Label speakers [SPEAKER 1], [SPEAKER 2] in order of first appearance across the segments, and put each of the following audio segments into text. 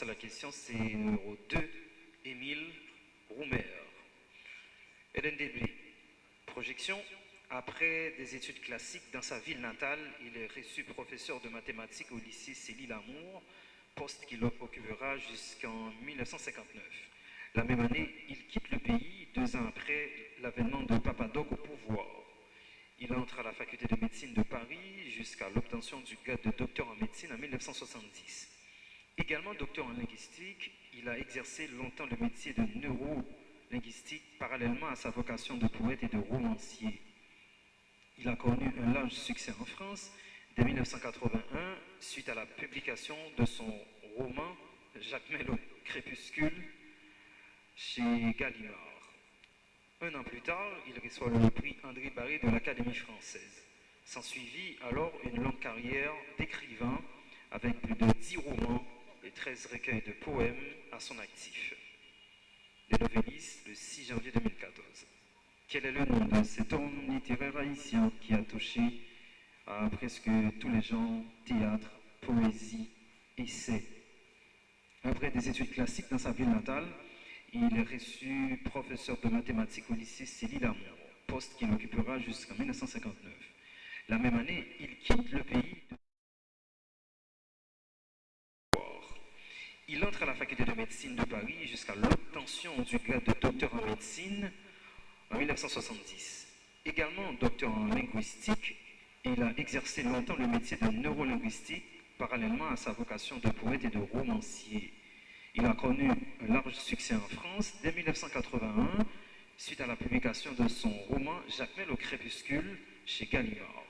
[SPEAKER 1] passe à la question, c'est numéro 2, Émile Roumer. LNDB. Projection. Après des études classiques dans sa ville natale, il est reçu professeur de mathématiques au lycée Célie-Lamour, poste qu'il occupera jusqu'en 1959. La même année, il quitte le pays, 2 ans après l'avènement de Papadoc au pouvoir. Il entre à la faculté de médecine de Paris jusqu'à l'obtention du grade de docteur en médecine en 1970. Également docteur en linguistique, il a exercé longtemps le métier de neurolinguistique parallèlement à sa vocation de poète et de romancier. Il a connu un large succès en France dès 1981 suite à la publication de son roman Jacmel au crépuscule chez Gallimard. 1 an plus tard, il reçoit le prix André Barré de l'Académie française. S'ensuivit alors une longue carrière d'écrivain avec plus de 10 romans et 13 recueils de poèmes à son actif. Les novellistes, le 6 janvier 2014. Quel est le nom de cet homme littéraire haïtien qui a touché à presque tous les genres, théâtre, poésie, essai? Après des études classiques dans sa ville natale, il est reçu professeur de mathématiques au lycée Célie-Lamour, poste qu'il occupera jusqu'en 1959. La même année, il quitte le pays. Il entre à la faculté de médecine de Paris jusqu'à l'obtention du grade de docteur en médecine en 1970. Également docteur en linguistique, il a exercé longtemps le métier de neurolinguistique parallèlement à sa vocation de poète et de romancier. Il a connu un large succès en France dès 1981 suite à la publication de son roman Jacmel au crépuscule chez Gallimard.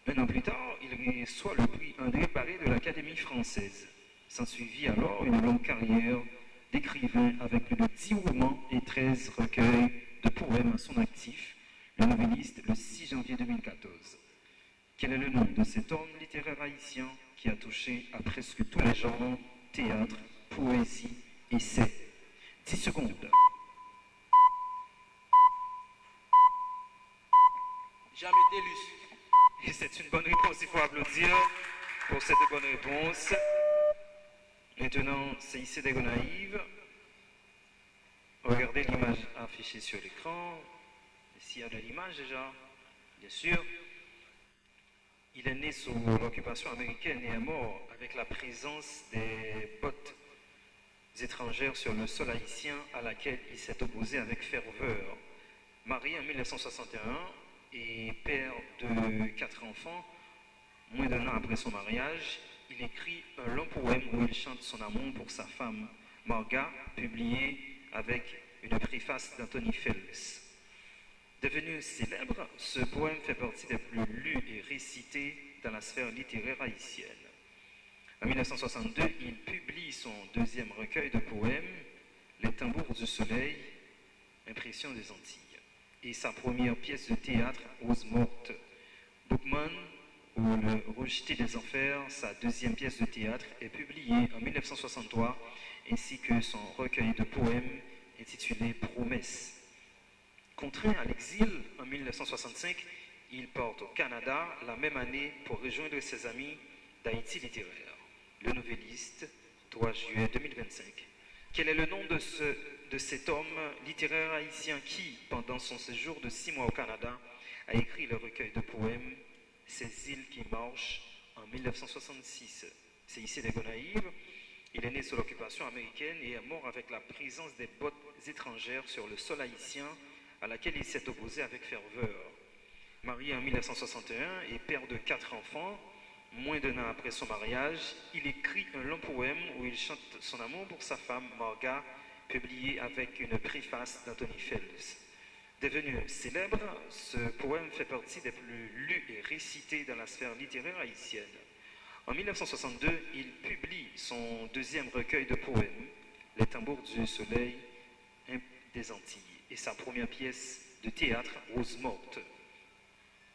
[SPEAKER 1] 1 an plus tard, il reçoit le prix André Barré de l'Académie française. S'ensuivit alors une longue carrière d'écrivain avec plus de 10 romans et 13 recueils de poèmes à son actif, le novelliste le 6 janvier 2014. Quel est le nom de cet homme littéraire haïtien qui a touché à presque tous les genres, théâtre, poésie, essai? 10 secondes.
[SPEAKER 2] Jamais Télus.
[SPEAKER 1] Et c'est une bonne réponse, il faut applaudir pour cette bonne réponse. Maintenant, c'est ici des naïves. Regardez l'image affichée sur l'écran. S'il y a de l'image déjà, bien sûr. Il est né sous l'occupation américaine et est mort avec la présence des bottes étrangères sur le sol haïtien à laquelle il s'est opposé avec ferveur. Marié en 1961 et père de 4 enfants, moins d'1 an après son mariage, il écrit un long poème où il chante son amour pour sa femme, Marga, publié avec une préface d'Anthony Phelps. Devenu célèbre, ce poème fait partie des plus lus et récités dans la sphère littéraire haïtienne. En 1962, il publie son 2e recueil de poèmes, Les tambours du soleil, Impression des Antilles, et sa première pièce de théâtre, Rose morte. Bookman, ou Le rejeté des enfers, sa 2e pièce de théâtre, est publiée en 1963, ainsi que son recueil de poèmes intitulé Promesse. Contraint à l'exil en 1965, il part au Canada la même année pour rejoindre ses amis d'Haïti littéraire. Le novelliste, 3 juillet 2025. Quel est le nom de cet homme littéraire haïtien qui, pendant son séjour de 6 mois au Canada, a écrit le recueil de poèmes Ces îles qui marchent en 1966? C'est ici des Gonaïves. Il est né sous l'occupation américaine et est mort avec la présence des bottes étrangères sur le sol haïtien à laquelle il s'est opposé avec ferveur. Marié en 1961 et père de 4 enfants, moins d'1 an après son mariage, il écrit un long poème où il chante son amour pour sa femme, Marga, publié avec une préface d'Anthony Phelps. Devenu célèbre, ce poème fait partie des plus lus et récités dans la sphère littéraire haïtienne. En 1962, il publie son 2e recueil de poèmes, Les tambours du soleil des Antilles, et sa première pièce de théâtre, Rose morte.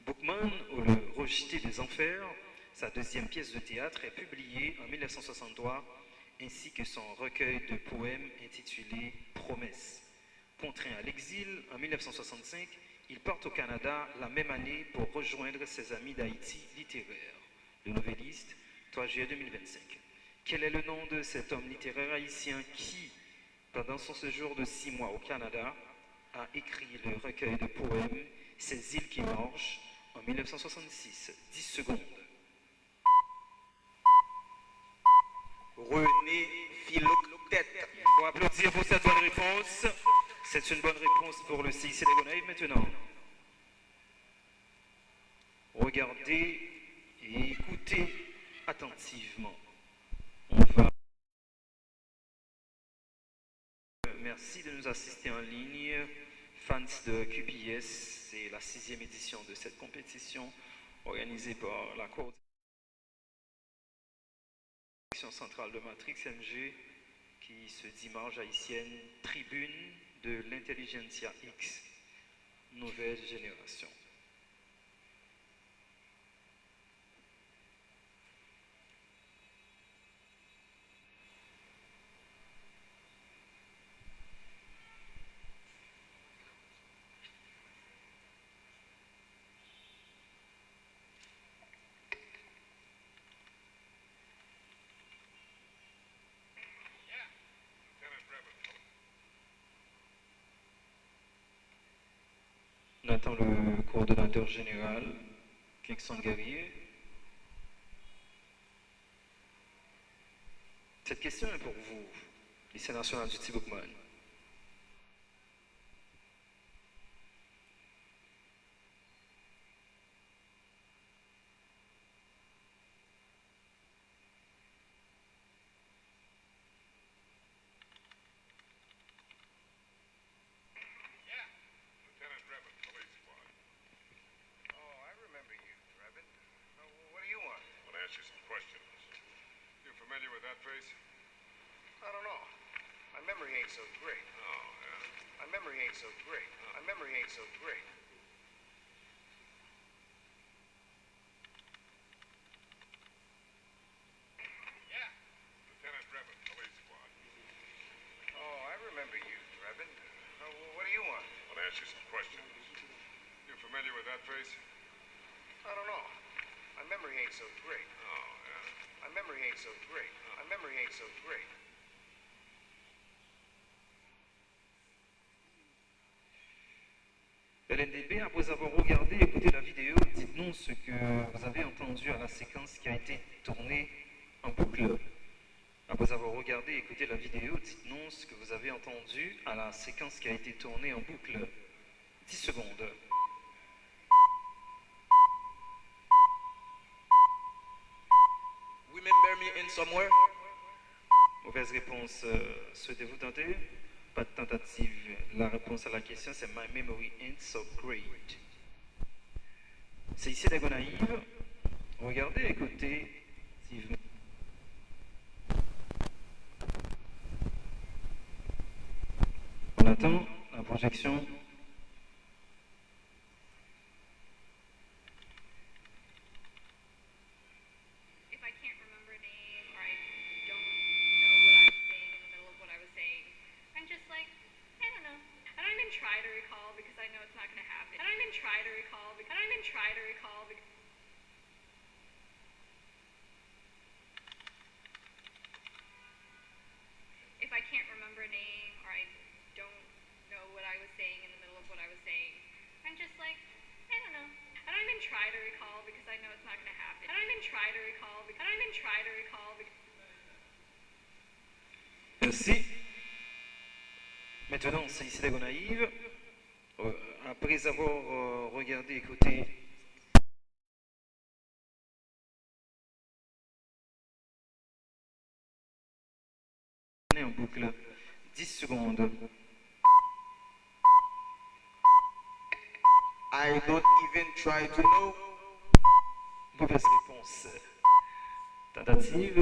[SPEAKER 1] Bookman, ou Le rejeté des enfers, sa 2e pièce de théâtre, est publiée en 1963, ainsi que son recueil de poèmes intitulé Promesse. Contraint à l'exil en 1965, il part au Canada la même année pour rejoindre ses amis d'Haïti littéraire. Le novelliste, 3 juillet 2025. Quel est le nom de cet homme littéraire haïtien qui, pendant son séjour de 6 mois au Canada, a écrit le recueil de poèmes Ces îles qui marchent en 1966? 10 secondes.
[SPEAKER 2] René Philoctète.
[SPEAKER 1] Il faut applaudir pour cette bonne réponse. C'est une bonne réponse pour le CIC des Gonaïves maintenant. Regardez et écoutez attentivement. On va... Merci de nous assister en ligne. Fans de QPS, c'est la 6e édition de cette compétition organisée par la coordination centrale de Matrix MG qui se dit marge haïtienne, tribune de l'intelligentsia X, nouvelle génération. On attend le coordonnateur général, Kingston Guerrier. Cette question est pour vous, lycée national du Tiboukman.
[SPEAKER 3] I don't know. My memory ain't so great.
[SPEAKER 4] Oh, yeah?
[SPEAKER 3] My memory ain't so great. My memory ain't so great.
[SPEAKER 4] Yeah. Lieutenant Drebin, police squad.
[SPEAKER 3] Oh, I remember you, Drebin. What do you want?
[SPEAKER 4] I want to ask you some questions. You familiar with that face?
[SPEAKER 3] I don't know. My memory ain't so great.
[SPEAKER 4] Oh, yeah?
[SPEAKER 3] My memory ain't so great. My memory ain't so great.
[SPEAKER 1] LNDB, après avoir regardé et écouté la vidéo, dites-nous ce que vous avez entendu à la séquence qui a été tournée en boucle. Après avoir regardé et écouté la vidéo, dites-nous ce que vous avez entendu à la séquence qui a été tournée en boucle. 10 secondes.
[SPEAKER 2] Remember me in somewhere?
[SPEAKER 1] Mauvaise réponse. Souhaitez-vous tenter? Pas de tentative. La réponse à la question, c'est My memory ain't so great. C'est ici des Gonaïves. Regardez, écoutez. On attend la projection. Merci. Maintenant, c'est ici des Gonaïves. Après avoir regardé, écouté en boucle, 10 secondes.
[SPEAKER 2] I don't even try to know.
[SPEAKER 1] Mauvaise réponse. Tentative.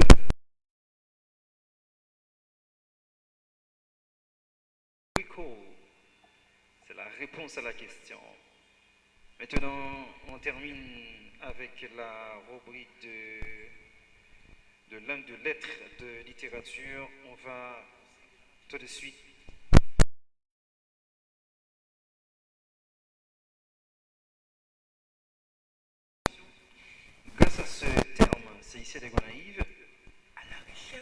[SPEAKER 1] C'est la réponse à la question. Maintenant, on termine avec la rubrique de langue de lettres de littérature. On va tout de suite grâce à ce terme, c'est ici des Gonaïves, à la recherche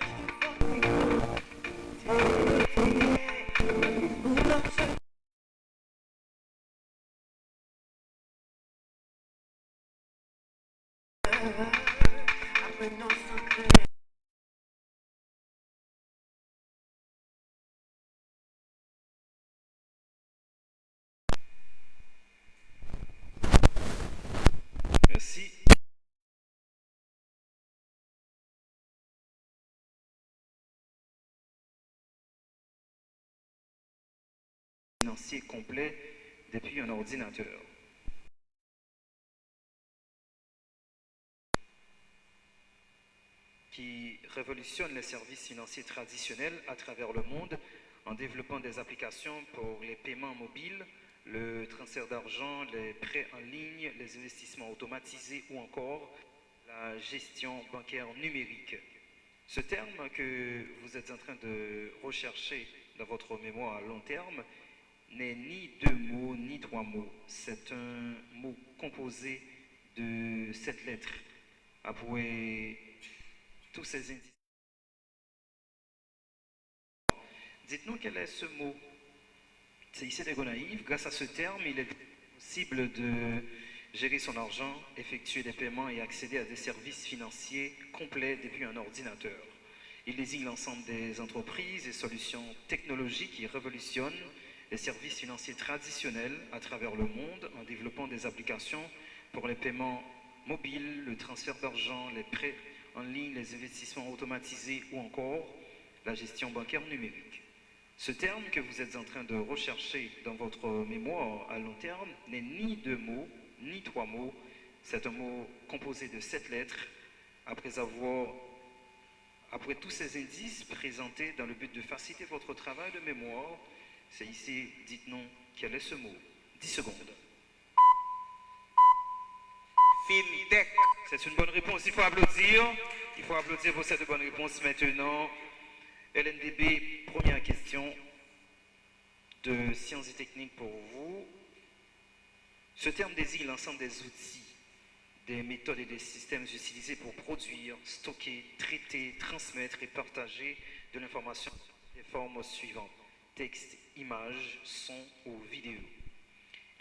[SPEAKER 1] Merci. Financier complet depuis un ordinateur. Qui révolutionne les services financiers traditionnels à travers le monde en développant des applications pour les paiements mobiles, le transfert d'argent, les prêts en ligne, les investissements automatisés ou encore la gestion bancaire numérique. Ce terme que vous êtes en train de rechercher dans votre mémoire à long terme n'est ni deux mots ni trois mots. C'est un mot composé de 7 lettres. Après tous ces indices. Dites-nous quel est ce mot. C'est ici des naïfs. Grâce à ce terme, il est possible de gérer son argent, effectuer des paiements et accéder à des services financiers complets depuis un ordinateur. Il désigne l'ensemble des entreprises et solutions technologiques qui révolutionnent les services financiers traditionnels à travers le monde en développant des applications pour les paiements mobiles, le transfert d'argent, les prêts en ligne, les investissements automatisés ou encore la gestion bancaire numérique. Ce terme que vous êtes en train de rechercher dans votre mémoire à long terme n'est ni deux mots, ni trois mots. C'est un mot composé de 7 lettres. Après tous ces indices présentés dans le but de faciliter votre travail de mémoire, c'est ici, dites-nous quel est ce mot. 10 secondes.
[SPEAKER 2] FinTech.
[SPEAKER 1] C'est une bonne réponse, il faut applaudir. Il faut applaudir pour cette bonne réponse maintenant. LNDB, première question de sciences et techniques pour vous. Ce terme désigne l'ensemble des outils, des méthodes et des systèmes utilisés pour produire, stocker, traiter, transmettre et partager de l'information sous les formes suivantes: texte, images, son ou vidéo.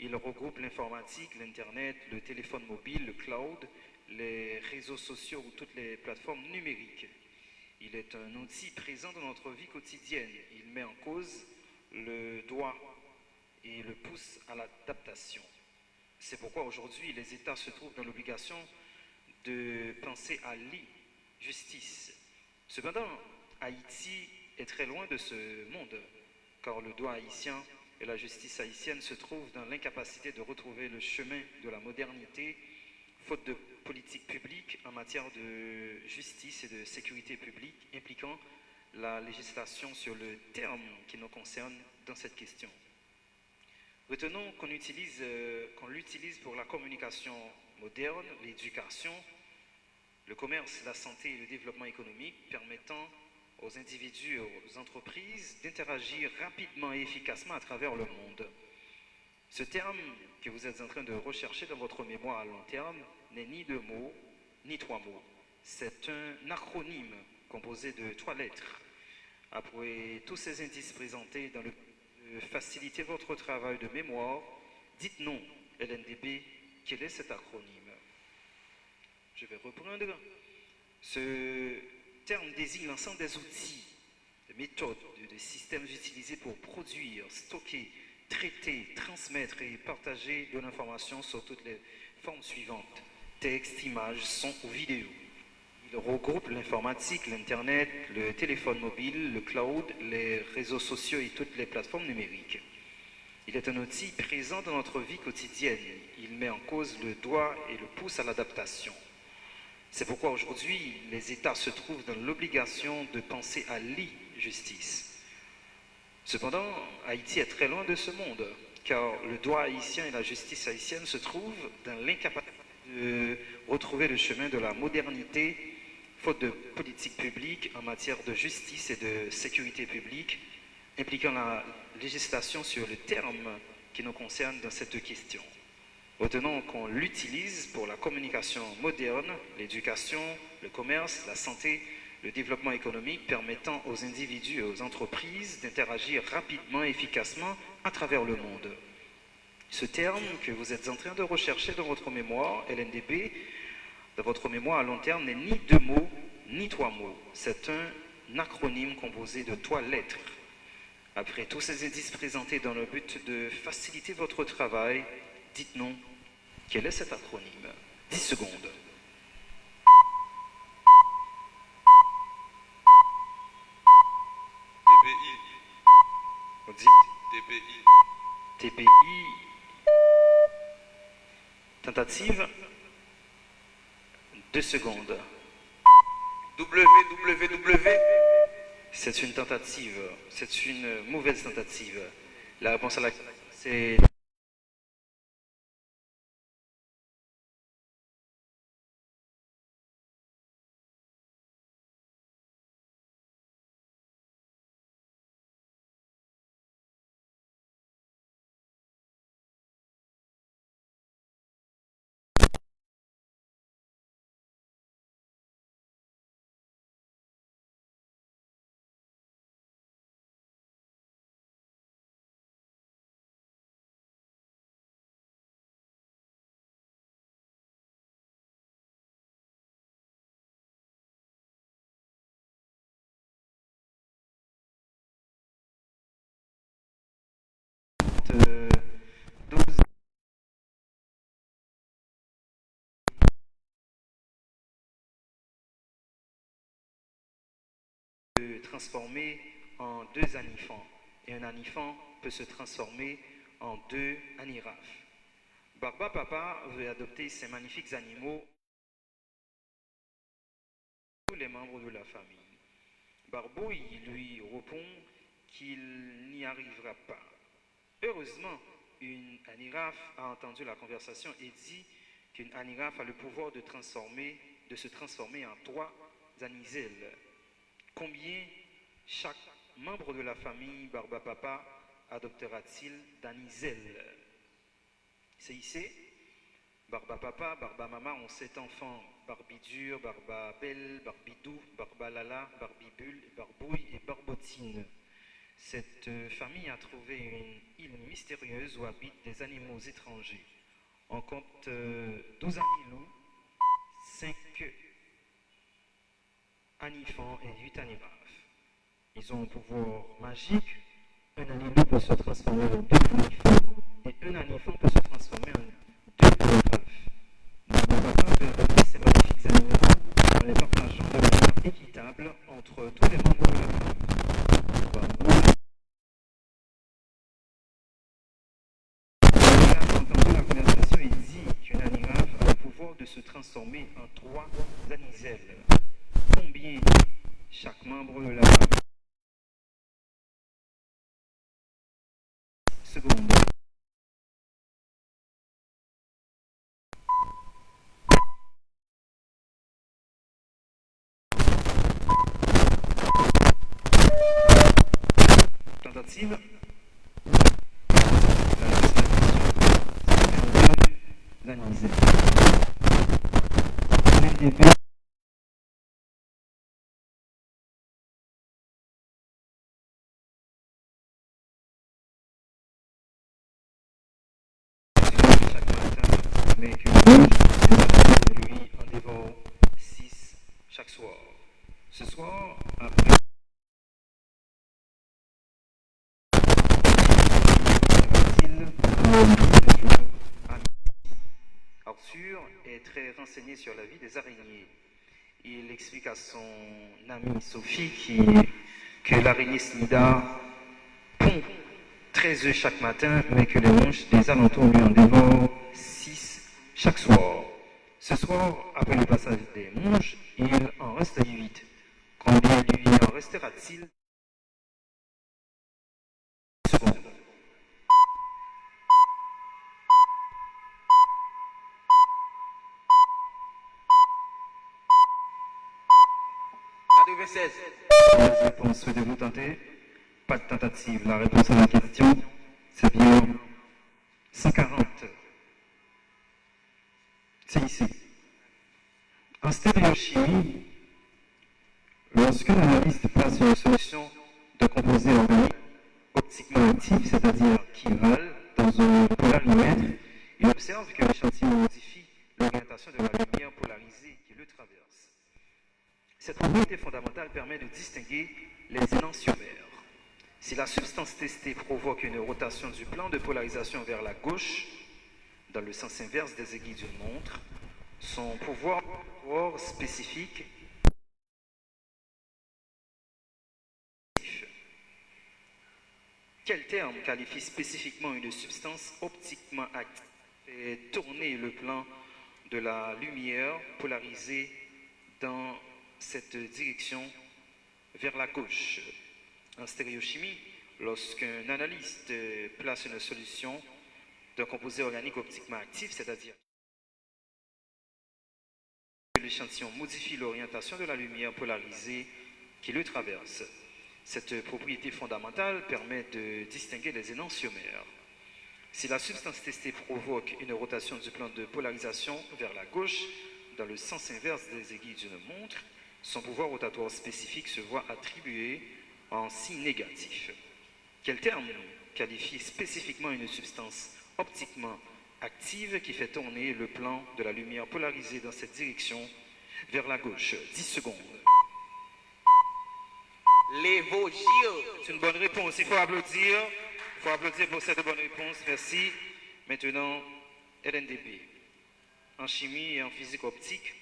[SPEAKER 1] Il regroupe l'informatique, l'Internet, le téléphone mobile, le cloud, les réseaux sociaux ou toutes les plateformes numériques. Il est un outil présent dans notre vie quotidienne. Il met en cause le doigt et le pouce à l'adaptation. C'est pourquoi aujourd'hui, les États se trouvent dans l'obligation de penser à l'e-justice. Cependant, Haïti est très loin de ce monde, car le droit haïtien et la justice haïtienne se trouvent dans l'incapacité de retrouver le chemin de la modernité, faute de politique publique en matière de justice et de sécurité publique impliquant la législation sur le terme qui nous concerne dans cette question. Retenons qu'on l'utilise pour la communication moderne, l'éducation, le commerce, la santé et le développement économique, permettant aux individus et aux entreprises d'interagir rapidement et efficacement à travers le monde. Ce terme que vous êtes en train de rechercher dans votre mémoire à long terme n'est ni deux mots, ni trois mots. C'est un acronyme composé de 3 lettres. Après tous ces indices présentés dans le but de faciliter votre travail de mémoire, dites-nous, LNDB, quel est cet acronyme? Je vais reprendre. Ce terme désigne l'ensemble des outils, des méthodes, des systèmes utilisés pour produire, stocker, traiter, transmettre et partager de l'information sur toutes les formes suivantes: texte, images, son ou vidéo. Il regroupe l'informatique, l'Internet, le téléphone mobile, le cloud, les réseaux sociaux et toutes les plateformes numériques. Il est un outil présent dans notre vie quotidienne. Il met en cause le doigt et le pouce à l'adaptation. C'est pourquoi aujourd'hui, les États se trouvent dans l'obligation de penser à l'e-justice. Cependant, Haïti est très loin de ce monde, car le droit haïtien et la justice haïtienne se trouvent dans l'incapacité de retrouver le chemin de la modernité, faute de politique publique en matière de justice et de sécurité publique, impliquant la législation sur le terme qui nous concerne dans cette question. Retenons qu'on l'utilise pour la communication moderne, l'éducation, le commerce, la santé, le développement économique, permettant aux individus et aux entreprises d'interagir rapidement et efficacement à travers le monde. Ce terme que vous êtes en train de rechercher dans votre mémoire, LNDB, de votre mémoire à long terme n'est ni 2 mots, ni 3 mots. C'est un acronyme composé de 3 lettres. Après tous ces indices présentés dans le but de faciliter votre travail, dites-nous quel est cet acronyme. 10 secondes.
[SPEAKER 4] TPI.
[SPEAKER 1] On dit
[SPEAKER 4] TPI.
[SPEAKER 1] TPI. Tentative. 2 secondes.
[SPEAKER 2] www.
[SPEAKER 1] C'est une tentative. C'est une mauvaise tentative. La réponse à la c'est euh, 12 transformer en 2 anifans. Et un anifan peut se transformer en 2 anirafs. Barba Papa veut adopter ces magnifiques animaux tous les membres de la famille. Barbouille lui répond qu'il n'y arrivera pas. Heureusement, une anirafe a entendu la conversation et dit qu'une anirafe a le pouvoir de se transformer en 3 aniselles. Combien chaque membre de la famille Barba Papa adoptera-t-il d'aniselles? C'est ici. Barba Papa, Barba Maman ont 7 enfants. Barbidure, Barba Belle, Barbidou, Barba Lala, Barbibule, Barbouille et Barbotine. Cette famille a trouvé une île mystérieuse où habitent des animaux étrangers. On compte 12 anilous, 5 anifants et 8 anirafs. Ils ont un pouvoir magique. Un anilou peut se transformer en 2 anifants et un anifant peut se transformer en 2 anirafs. Barba Papa veut adopter ces magnifiques animaux en les partageant de manière équitable entre tous les membres de la famille. Barbouille a entendu la conversation et dit qu'une anirafe a le pouvoir de se transformer en 3 aniselles. Combien chaque membre de la famille? Seconde. Tentative. La réponse à la question, c'est 2 aniselles. Le début. Chaque matin, mais que lui en dévore 6 chaque soir. Ce soir, après Arthur est très renseigné sur la vie des araignées. Il explique à son amie Sophie que l'araignée Snida pond 13 œufs chaque matin, mais que les mouches des alentours lui en dévorent 6 chaque soir. Ce soir, après le passage des mouches, il en reste 8. Combien lui en restera-t-il? Seconde. La réponse, souhaitez-vous tenter? Pas de tentative. La réponse à la question, c'est bien 140. C'est ici. En stéréochimie, lorsque l'analyste place une solution de composés organiques optiquement actifs, c'est-à-dire qui valent dans un polarimètre, il observe que l'échantillon modifie l'orientation de la lumière polarisée qui le traverse. Cette propriété fondamentale permet de distinguer les énantiomères. Si la substance testée provoque une rotation du plan de polarisation vers la gauche, dans le sens inverse des aiguilles d'une montre, son pouvoir spécifique Quel terme qualifie spécifiquement une substance optiquement active et tourner le plan de la lumière polarisée dans cette direction vers la gauche? En stéréochimie, lorsqu'un analyste place une solution d'un composé organique optiquement actif, c'est-à-dire que l'échantillon modifie l'orientation de la lumière polarisée qui le traverse. Cette propriété fondamentale permet de distinguer les énantiomères. Si la substance testée provoque une rotation du plan de polarisation vers la gauche dans le sens inverse des aiguilles d'une montre, son pouvoir rotatoire spécifique se voit attribué en signe négatif. Quel terme qualifie spécifiquement une substance optiquement active qui fait tourner le plan de la lumière polarisée dans cette direction vers la gauche? 10 secondes.
[SPEAKER 2] L'évogile.
[SPEAKER 1] C'est une bonne réponse. Il faut applaudir. Il faut applaudir pour cette bonne réponse. Merci. Maintenant, LNDP. En chimie et en physique optique,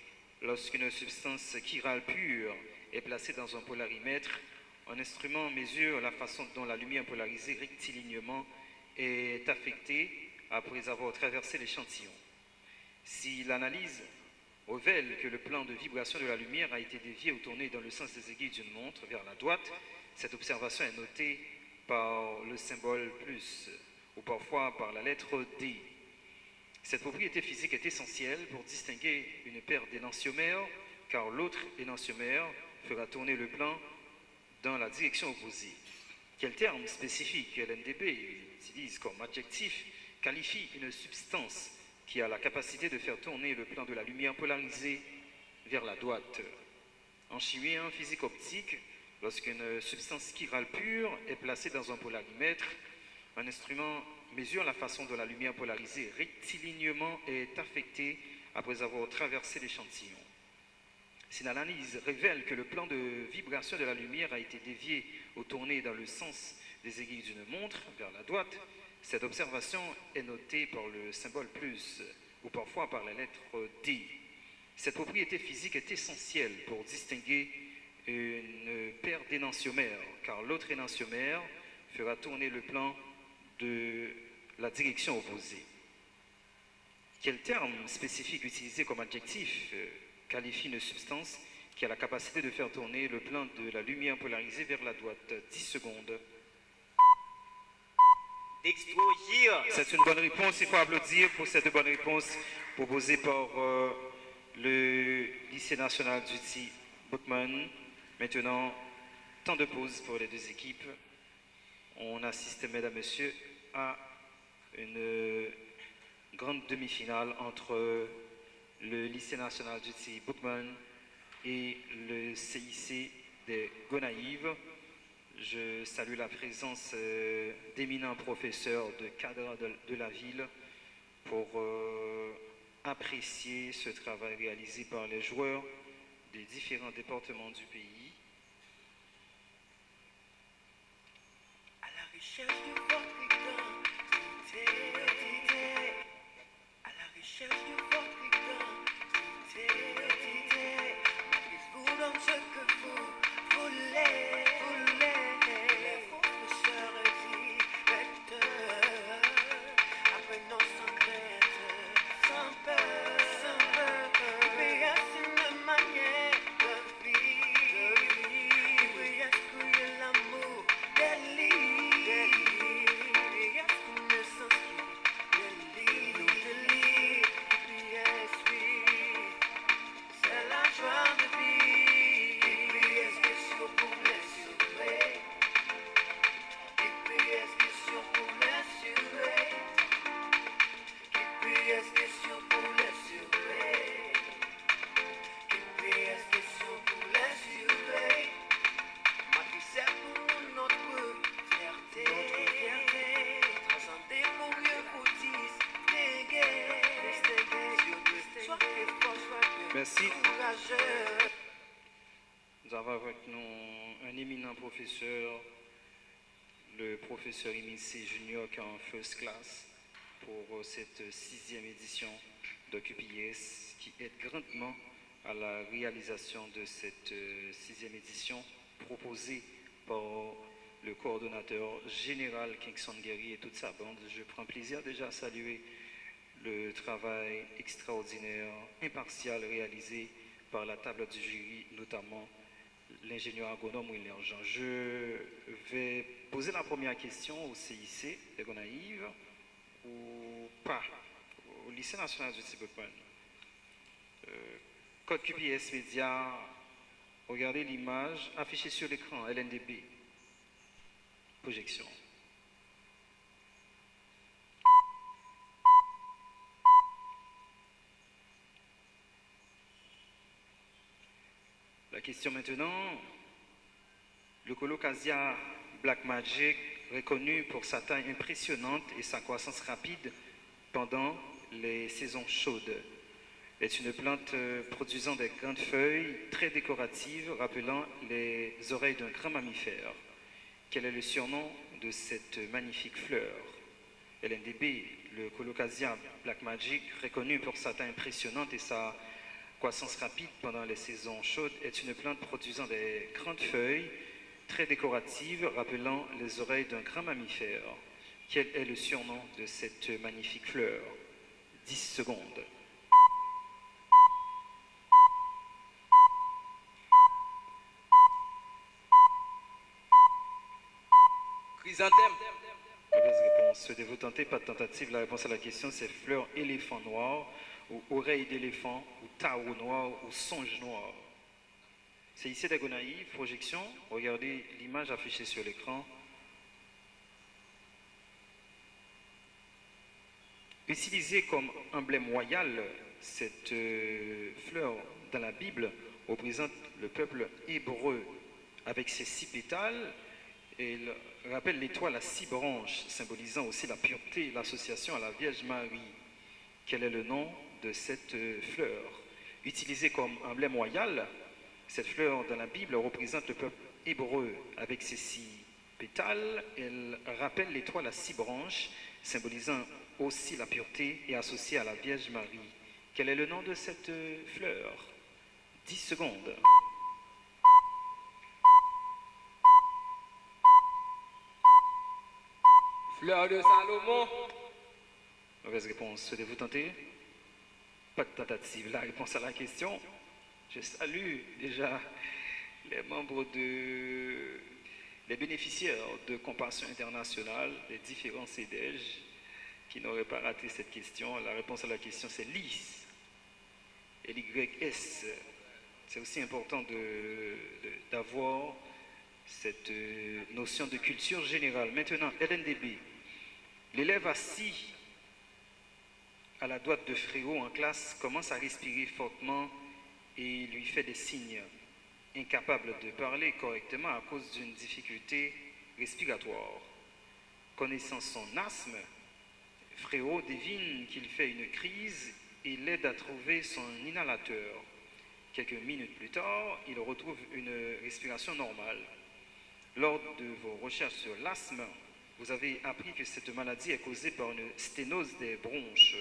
[SPEAKER 1] lorsqu'une substance chirale pure est placée dans un polarimètre, un instrument mesure la façon dont la lumière polarisée rectilignement est affectée après avoir traversé l'échantillon. Si l'analyse révèle que le plan de vibration de la lumière a été dévié ou tourné dans le sens des aiguilles d'une montre vers la droite, cette observation est notée par le symbole plus ou parfois par la lettre D. Cette propriété physique est essentielle pour distinguer une paire d'énantiomères, car l'autre énantiomère fera tourner le plan dans la direction opposée. Quel terme spécifique LNDP utilise comme adjectif qualifie une substance qui a la capacité de faire tourner le plan de la lumière polarisée vers la droite? En chimie et en physique optique, lorsqu'une substance chirale pure est placée dans un polarimètre, un instrument mesure la façon dont la lumière polarisée rectilignement est affectée après avoir traversé l'échantillon. Si l'analyse révèle que le plan de vibration de la lumière a été dévié ou tourné dans le sens des aiguilles d'une montre vers la droite, cette observation est notée par le symbole plus ou parfois par la lettre D. Cette propriété physique est essentielle pour distinguer une paire d'énantiomères, car l'autre énantiomère fera tourner le plan de la direction opposée. Quel terme spécifique utilisé comme adjectif qualifie une substance qui a la capacité de faire tourner le plan de la lumière polarisée vers la droite? 10 secondes.
[SPEAKER 2] Dextrogir.
[SPEAKER 1] C'est une bonne réponse. Il faut applaudir pour cette bonne réponse proposée par le lycée national d'Uti Bookman. Maintenant, temps de pause pour les deux équipes. On assiste, mesdames, messieurs, à une grande demi-finale entre le lycée national d'Uti Bookman et le CIC des Gonaïves. Je salue la présence d'éminents professeurs de cadre de la ville pour apprécier ce travail réalisé par les joueurs des différents départements du pays.
[SPEAKER 5] À la recherche de votre identité, à la recherche de votre identité, vous dans ce que vous voulez. L'amour, des lits, des connaissances qui
[SPEAKER 1] Merci.
[SPEAKER 5] courageux.
[SPEAKER 1] Nous avons avec nous un éminent professeur, le professeur Émile C. Junior, qui est en first class pour cette 6e édition d'OQPS, qui aide grandement à la réalisation de cette 6e édition proposée par le coordonnateur général Kingston Guerry et toute sa bande. Je prends plaisir déjà à saluer le travail extraordinaire, impartial réalisé par la table du jury, notamment l'ingénieur agronome William Jean. Je vais poser la première question au CIC de Gonaïve ou pas, au lycée national du Tiboupan. Code QPS Média, regardez l'image affichée sur l'écran, LNDB. Projection. La question maintenant, le colocasia Black Magic, reconnu pour sa taille impressionnante et sa croissance rapide pendant les saisons chaudes, est une plante produisant des grandes feuilles très décoratives rappelant les oreilles d'un grand mammifère. Quel est le surnom de cette magnifique fleur? LNDB, le colocasia Black Magic, reconnu pour sa taille impressionnante et sa croissance rapide pendant les saisons chaudes, est une plante produisant des grandes feuilles très décoratives rappelant les oreilles d'un grand mammifère. Quel est le surnom de cette magnifique fleur? 10 secondes.
[SPEAKER 2] Chrysanthème.
[SPEAKER 1] Mauvaise réponse. Souhaitez-vous tenter? Pas de tentative. La réponse à la question, c'est fleur éléphant noir, ou oreille d'éléphant, ou tarot noir, ou songe noir. C'est ici d'Agonaïve, projection. Regardez l'image affichée sur l'écran. Utilisée comme emblème royal, cette fleur dans la Bible représente le peuple hébreu avec ses 6 pétales. Et il rappelle l'étoile à 6 branches, symbolisant aussi la pureté et l'association à la Vierge Marie. Quel est le nom de cette fleur? Utilisée comme emblème royal, cette fleur dans la Bible représente le peuple hébreu avec ses 6 pétales. Elle rappelle l'étoile à 6 branches, symbolisant aussi la pureté et associée à la Vierge Marie. Quel est le nom de cette fleur? 10 secondes.
[SPEAKER 2] Fleur de Salomon.
[SPEAKER 1] Mauvaise réponse. Souhaitez-vous tenter? Pas de tentative. La réponse à la question. Je salue déjà les membres les bénéficiaires de Compassion Internationale, les différents CEDEJ qui n'auraient pas raté cette question. La réponse à la question, c'est LYS. LYS. C'est aussi important d'avoir cette notion de culture générale. Maintenant, LNDB. L'élève assis à la droite de Frérot en classe commence à respirer fortement et lui fait des signes. Incapable de parler correctement à cause d'une difficulté respiratoire. Connaissant son asthme, Frérot devine qu'il fait une crise et l'aide à trouver son inhalateur. Quelques minutes plus tard, il retrouve une respiration normale. Lors de vos recherches sur l'asthme, vous avez appris que cette maladie est causée par une sténose des bronches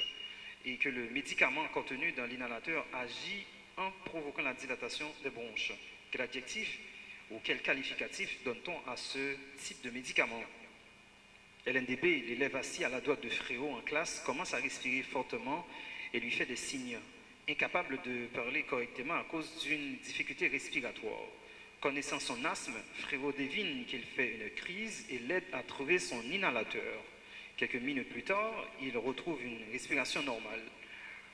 [SPEAKER 1] et que le médicament contenu dans l'inhalateur agit en provoquant la dilatation des bronches. Quel adjectif ou quel qualificatif donne-t-on à ce type de médicament? LNDB, l'élève assis à la droite de Frérot en classe, commence à respirer fortement et lui fait des signes. Incapable de parler correctement à cause d'une difficulté respiratoire. Connaissant son asthme, Frérot devine qu'il fait une crise et l'aide à trouver son inhalateur. Quelques minutes plus tard, il retrouve une respiration normale.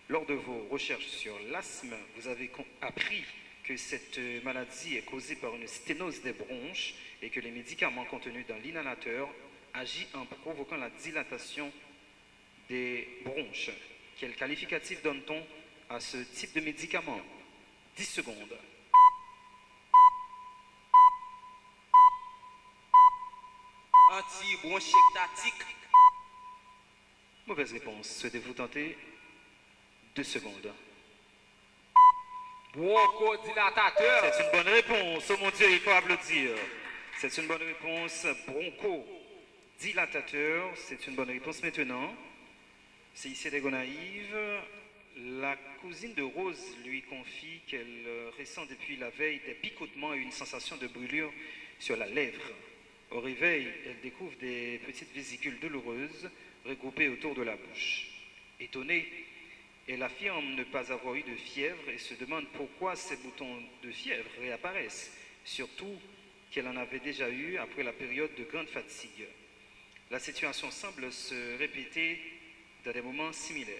[SPEAKER 1] Lors de vos recherches sur l'asthme, vous avez appris que cette maladie est causée par une sténose des bronches et que les médicaments contenus dans l'inhalateur agissent en provoquant la dilatation des bronches. Quel qualificatif donne-t-on à ce type de médicament? 10 secondes.
[SPEAKER 2] Anti-bronchectatique.
[SPEAKER 1] Mauvaise réponse. Souhaitez-vous tenter? 2 secondes.
[SPEAKER 2] Bronchodilatateur.
[SPEAKER 1] C'est une bonne réponse. Oh mon Dieu, il faut applaudir. C'est une bonne réponse. Bronchodilatateur. C'est une bonne réponse maintenant. C'est ici des Gonaïves. La cousine de Rose lui confie qu'elle ressent depuis la veille des picotements et une sensation de brûlure sur la lèvre. Au réveil, elle découvre des petites vésicules douloureuses regroupées autour de la bouche. Étonnée, elle affirme ne pas avoir eu de fièvre et se demande pourquoi ces boutons de fièvre réapparaissent, surtout qu'elle en avait déjà eu après la période de grande fatigue. La situation semble se répéter dans des moments similaires.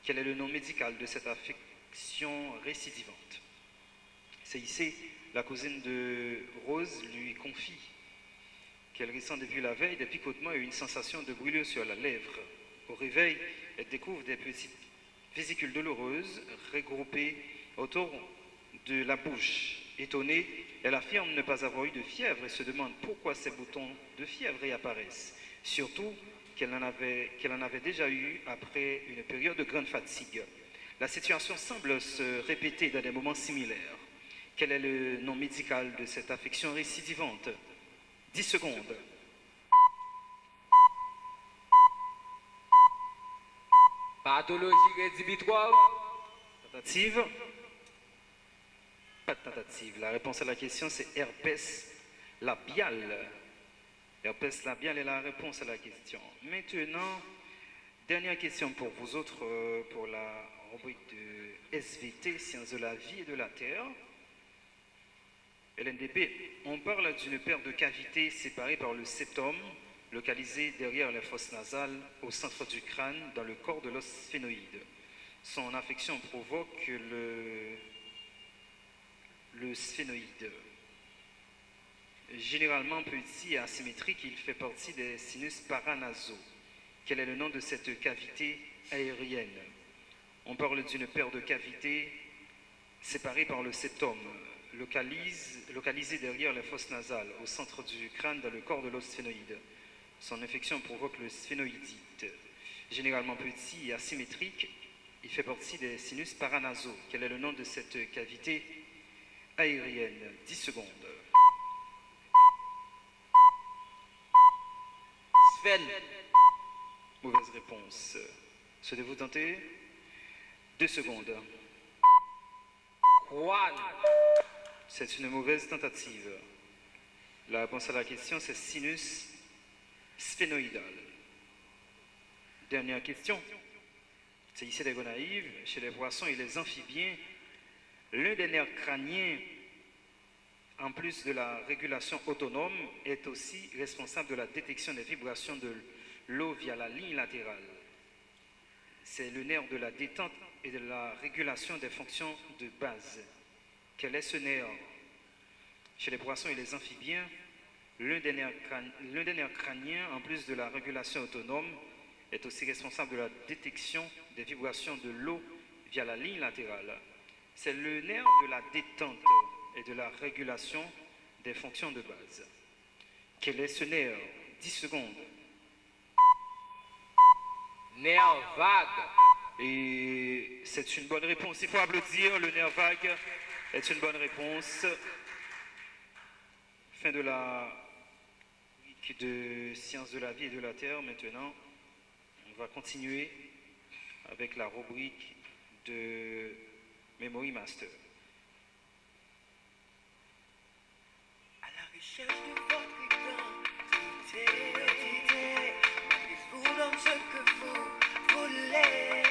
[SPEAKER 1] Quel est le nom médical de cette affection récidivante? CIC, la cousine de Rose, lui confie qu'elle ressent depuis la veille des picotements et une sensation de brûlure sur la lèvre. Au réveil, elle découvre des petites vésicules douloureuses regroupées autour de la bouche. Étonnée, elle affirme ne pas avoir eu de fièvre et se demande pourquoi ces boutons de fièvre réapparaissent. Surtout qu'elle en avait déjà eu après une période de grande fatigue. La situation semble se répéter dans des moments similaires. Quel est le nom médical de cette affection récidivante? 10 secondes.
[SPEAKER 2] Pathologie rédhibitoire.
[SPEAKER 1] Tentative? Pas de tentative. La réponse à la question, c'est herpès labial. Herpès labial est la réponse à la question. Maintenant, dernière question pour vous autres, pour la rubrique de SVT, Sciences de la vie et de la terre. LNDP, on parle d'une paire de cavités séparées par le septum, localisé derrière les fosses nasales, au centre du crâne, dans le corps de l'os sphénoïde. Son affection provoque le sphénoïde. Généralement petit et asymétrique, il fait partie des sinus paranasaux. Quel est le nom de cette cavité aérienne? On parle d'une paire de cavités séparées par le septum, localisées derrière les fosses nasales, au centre du crâne, dans le corps de l'os sphénoïde. Son infection provoque le sphénoïdite. Généralement petit et asymétrique, il fait partie des sinus paranasaux. Quel est le nom de cette cavité aérienne? 10 secondes.
[SPEAKER 2] Sven.
[SPEAKER 1] Mauvaise réponse. Souhaitez-vous tenter? 2 secondes.
[SPEAKER 2] Juan.
[SPEAKER 1] C'est une mauvaise tentative. La réponse à la question, c'est sinus sphénoïdal. Dernière question. C'est ici des gonaïves. Chez les poissons et les amphibiens, l'un des nerfs crâniens, en plus de la régulation autonome, est aussi responsable de la détection des vibrations de l'eau via la ligne latérale. C'est le nerf de la détente et de la régulation des fonctions de base. Quel est ce nerf? Chez les poissons et les amphibiens, l'un des nerfs crâniens, en plus de la régulation autonome, est aussi responsable de la détection des vibrations de l'eau via la ligne latérale. C'est le nerf de la détente et de la régulation des fonctions de base. Quel est ce nerf? 10 secondes.
[SPEAKER 2] Nerf vague.
[SPEAKER 1] Et c'est une bonne réponse. Il faut applaudir. Le nerf vague est une bonne réponse. Fin de la rubrique de sciences de la vie et de la terre. Maintenant, on va continuer avec la rubrique de Memory Master.
[SPEAKER 5] À la recherche de votre identité, vous dans ce que vous voulez.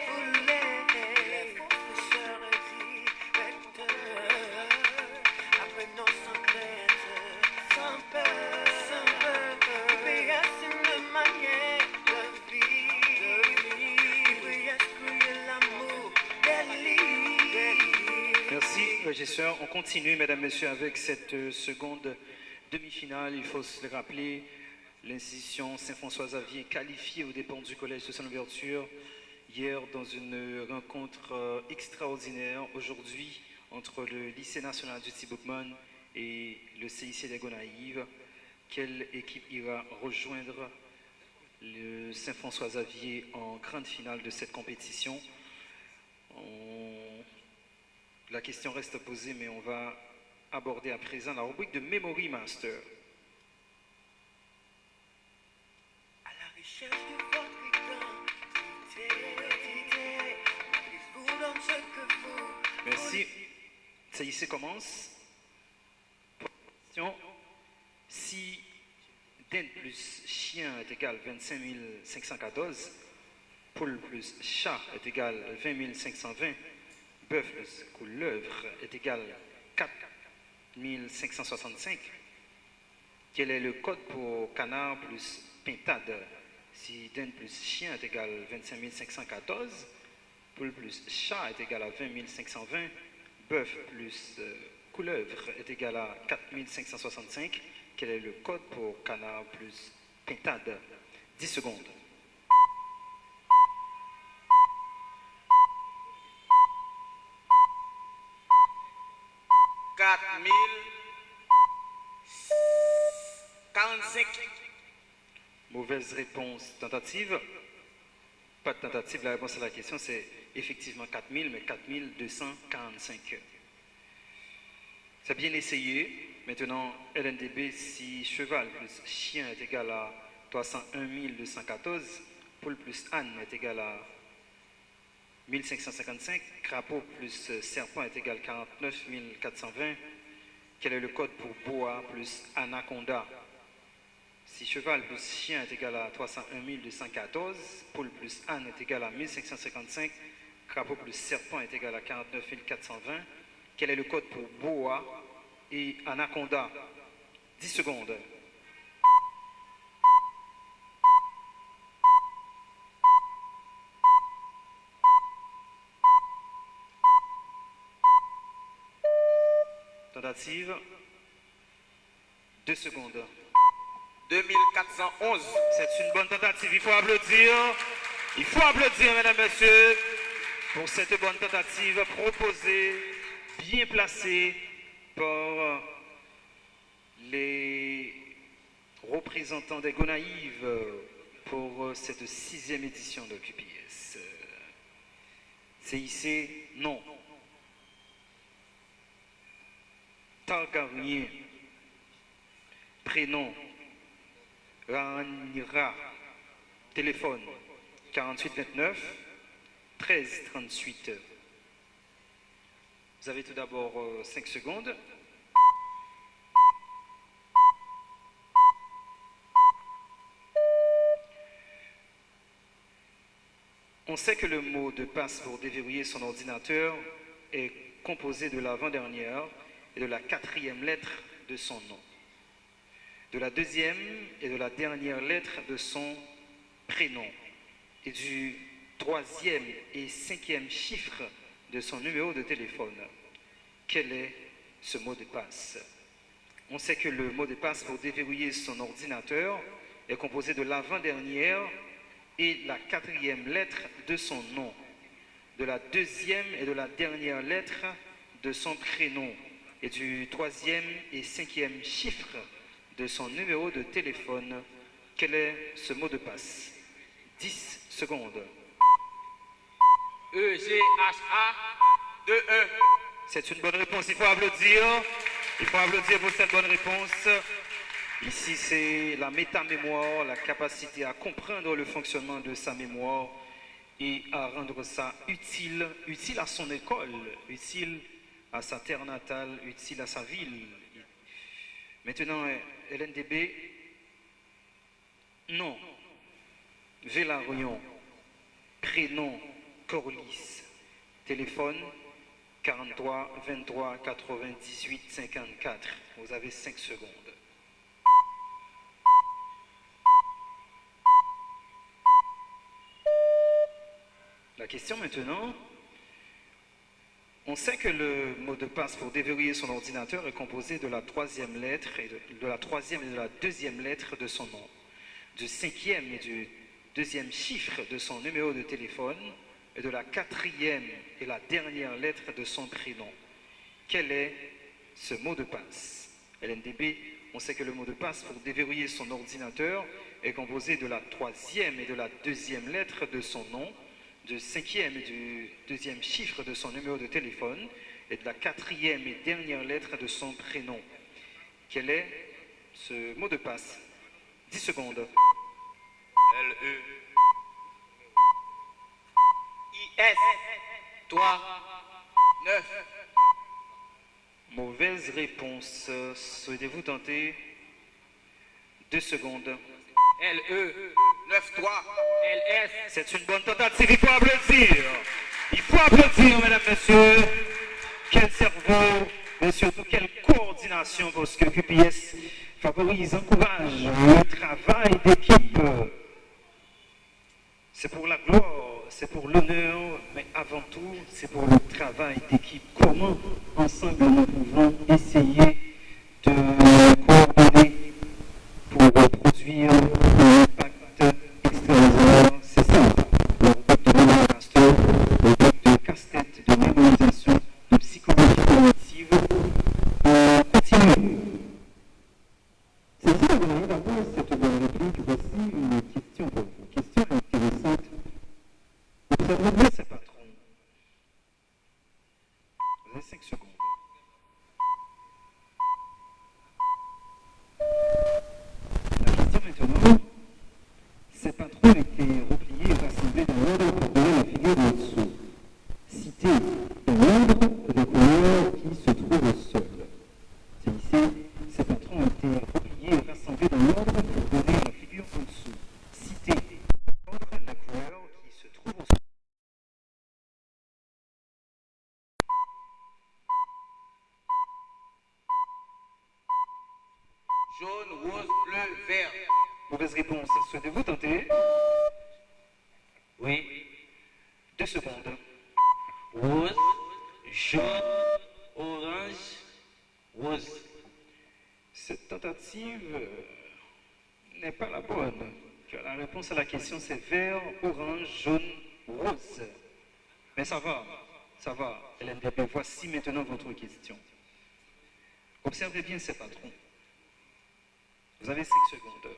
[SPEAKER 5] Les professeurs et directeurs, apprenons sans crainte, sans peur, mais c'est une manière de vivre, oui, excluer l'amour des
[SPEAKER 1] Merci, régisseur. On continue, mesdames, messieurs, avec cette seconde demi-finale. Il faut se le rappeler, l'institution Saint-François-Xavier qualifiée aux dépens du Collège de Sainte-Louverture hier dans une rencontre extraordinaire aujourd'hui entre le lycée national du Boukman et le CIC des Gonaïves. Quelle équipe ira rejoindre le Saint-François-Xavier en grande finale de cette compétition? La question reste posée, mais on va aborder à présent la rubrique de Memory Master.
[SPEAKER 5] À la recherche de votre identité, marquez-vous dans ce que vous
[SPEAKER 1] Merci. Ça ici commence. Question. Si dinde plus chien est égal 25 514, poule plus chat est égal 20 520, bœuf plus couleuvre est égal 4 565, quel est le code pour canard plus pintade? Si dinde plus chien est égal 25 514, poule plus chat est égal à 20 520, bœuf plus couleuvre est égal à 4 565, quel est le code pour canard plus pintade? 10 secondes.
[SPEAKER 2] Quatre mille 45.
[SPEAKER 1] Mauvaise réponse. Tentative? Pas de tentative. La réponse à la question, c'est effectivement 4000, mais 4245. C'est bien essayé. Maintenant, LNDB, si cheval plus chien est égal à 301 214, poule plus âne est égal à 1555, crapaud plus serpent est égal à 49 420, quel est le code pour boa plus anaconda? Si cheval plus chien est égal à 301 214, poule plus âne est égal à 1555, crapaud plus serpent est égal à 49 420, quel est le code pour boa et anaconda? 10 secondes. Tentative. 2 secondes.
[SPEAKER 2] 2411.
[SPEAKER 1] C'est une bonne tentative. Il faut applaudir. Il faut applaudir, mesdames, messieurs, pour cette bonne tentative proposée, bien placée par les représentants des Gonaïves pour cette 6e édition de QPS. CIC, non. Targaryen, prénom, Ranira, téléphone 48 29 13 38. Vous avez tout d'abord 5 secondes. On sait que le mot de passe pour déverrouiller son ordinateur est composé de l'avant-dernière et de la 4e lettre de son nom, de la 2e et de la dernière lettre de son prénom et du 3e et 5e chiffre de son numéro de téléphone. Quel est ce mot de passe? On sait que le mot de passe pour déverrouiller son ordinateur est composé de l'avant-dernière et la 4e lettre de son nom, de la 2e et de la dernière lettre de son prénom et du 3e et 5e chiffre de son numéro de téléphone. Quel est ce mot de passe? 10 secondes.
[SPEAKER 2] EGHA 21.
[SPEAKER 1] C'est une bonne réponse. Il faut applaudir. Il faut applaudir pour cette bonne réponse. Ici, c'est la métamémoire, la capacité à comprendre le fonctionnement de sa mémoire et à rendre ça utile, utile à son école, utile à sa terre natale, utile à sa ville. Maintenant, LNDB, nom, Vélarion, prénom, Corliss, téléphone, 43 23 98 54. Vous avez 5 secondes. La question maintenant, on sait que le mot de passe pour déverrouiller son ordinateur est composé de la 3e lettre et de la 3e et de la 2e lettre de son nom, du 5e et du 2e chiffre de son numéro de téléphone et de la 4e et la dernière lettre de son prénom. Quel est ce mot de passe? LNDB, on sait que le mot de passe pour déverrouiller son ordinateur est composé de la 3e et de la 2e lettre de son nom, du 5e et du 2e chiffre de son numéro de téléphone et de la quatrième et dernière lettre de son prénom. Quel est ce mot de passe? 10 secondes.
[SPEAKER 2] L-E. I-S. 3. 9.
[SPEAKER 1] Mauvaise réponse. Souhaitez-vous tenter? 2 secondes.
[SPEAKER 2] L-E. 9-3. L-S.
[SPEAKER 1] C'est une bonne tentative, il faut applaudir. Il faut applaudir, mesdames, messieurs. Quel cerveau, mais surtout quelle coordination, parce que QPS favorise, encourage le travail d'équipe. C'est pour la gloire, c'est pour l'honneur, mais avant tout, c'est pour le travail d'équipe. Comment, ensemble, nous pouvons essayer de coordonner pour produire un impact extraordinaire. C'est ça, le but de l'Université, le but de casse-tête, de mémorisation, de psychologie cognitive. Continue. C'est ça, vous allez avoir cette bonne réplique. Voici une question pour vous. Question intéressante. Observez bien ces patrons. Vous avez 5 secondes. La question maintenant, ces patrons étaient repliés et rassemblés dans l'ordre pour donner la figure en dessous. Citez dans l'ordre des couleurs qui se trouvent au sol. C'est ici, ces patrons étaient repliés et rassemblés dans l'ordre pour donner la figure en dessous. Citez l'ordre des couleurs qui se trouvent au sol.
[SPEAKER 2] Jaune, rose, bleu, vert.
[SPEAKER 1] Mauvaise réponse. Souhaitez-vous tenter?
[SPEAKER 6] Oui.
[SPEAKER 1] 2 secondes.
[SPEAKER 6] Rose, jaune, orange, rose.
[SPEAKER 1] Cette tentative n'est pas la bonne. Car la réponse à la question c'est vert, orange, jaune, rose. Mais ça va, ça va. LNDP, voici maintenant votre question. Observez bien ces patrons. Vous avez 5 secondes.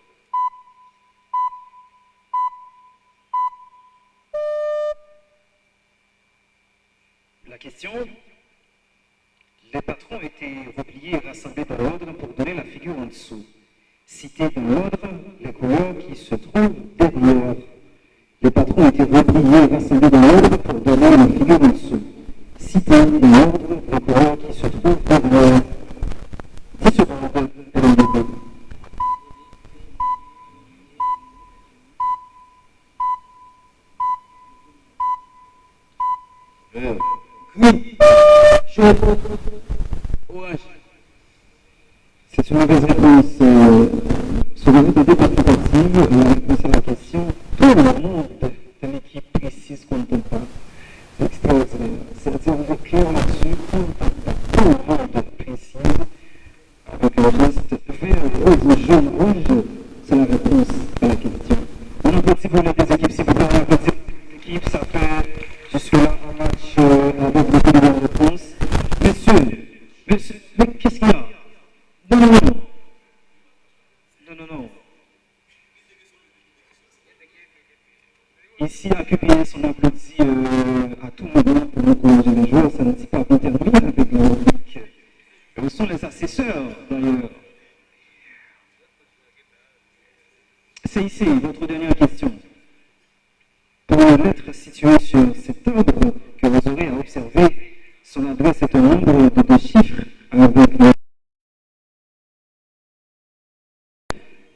[SPEAKER 1] La question, les patrons étaient repliés et rassemblés dans l'ordre pour donner la figure en dessous. Citez dans l'ordre les couleurs qui se trouvent derrière. Les patrons étaient repliés et rassemblés dans l'ordre pour donner la figure en dessous. Citez dans l'ordre les couleurs qui se trouvent derrière. 10 secondes.
[SPEAKER 6] Gris, jaune, orange.
[SPEAKER 1] C'est une mauvaise réponse. Sur le route de par tentative, la réponse à la question, tout le monde d'une équipe précise qu'on ne tombe pas. C'est extraordinaire. C'est-à-dire, vous êtes clair là-dessus, qu'on ne tombe pas. Tout le monde précise, avec un geste vert, rose, jaune, rouge, c'est la réponse à la question. On applaudit pour les deux équipes, s'il vous plaît, on applaudit pour les deux équipes, ça fait jusque-là un match avec beaucoup de bonnes réponses. Monsieur, mais qu'est-ce qu'il y a? Non. Ici, à QPS, on applaudit à tout moment pour encourager les joueurs. Ça ne dit pas intervenir avec la rubrique. Où sont les assesseurs, d'ailleurs? C'est ici, votre dernière question. Pour l'être situé sur cet ordre que vous aurez à observer, son adresse est un nombre de 2 chiffres avec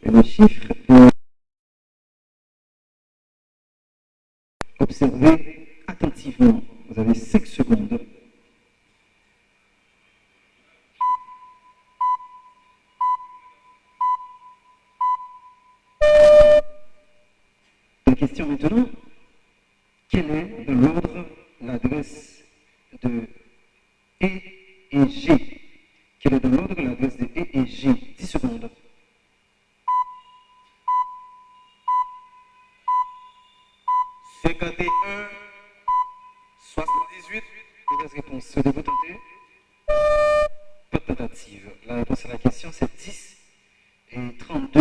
[SPEAKER 1] le chiffre observez attentivement. Vous avez 5 secondes. La question maintenant, quelle est dans l'ordre l'adresse de E et G? Quelle est dans l'ordre l'adresse de E et G? 10 secondes.
[SPEAKER 2] « 51, 78.
[SPEAKER 1] Mauvaise réponse. Souhaitez-vous tenter? Pas de tentative. La réponse à la question, c'est 10 et 32.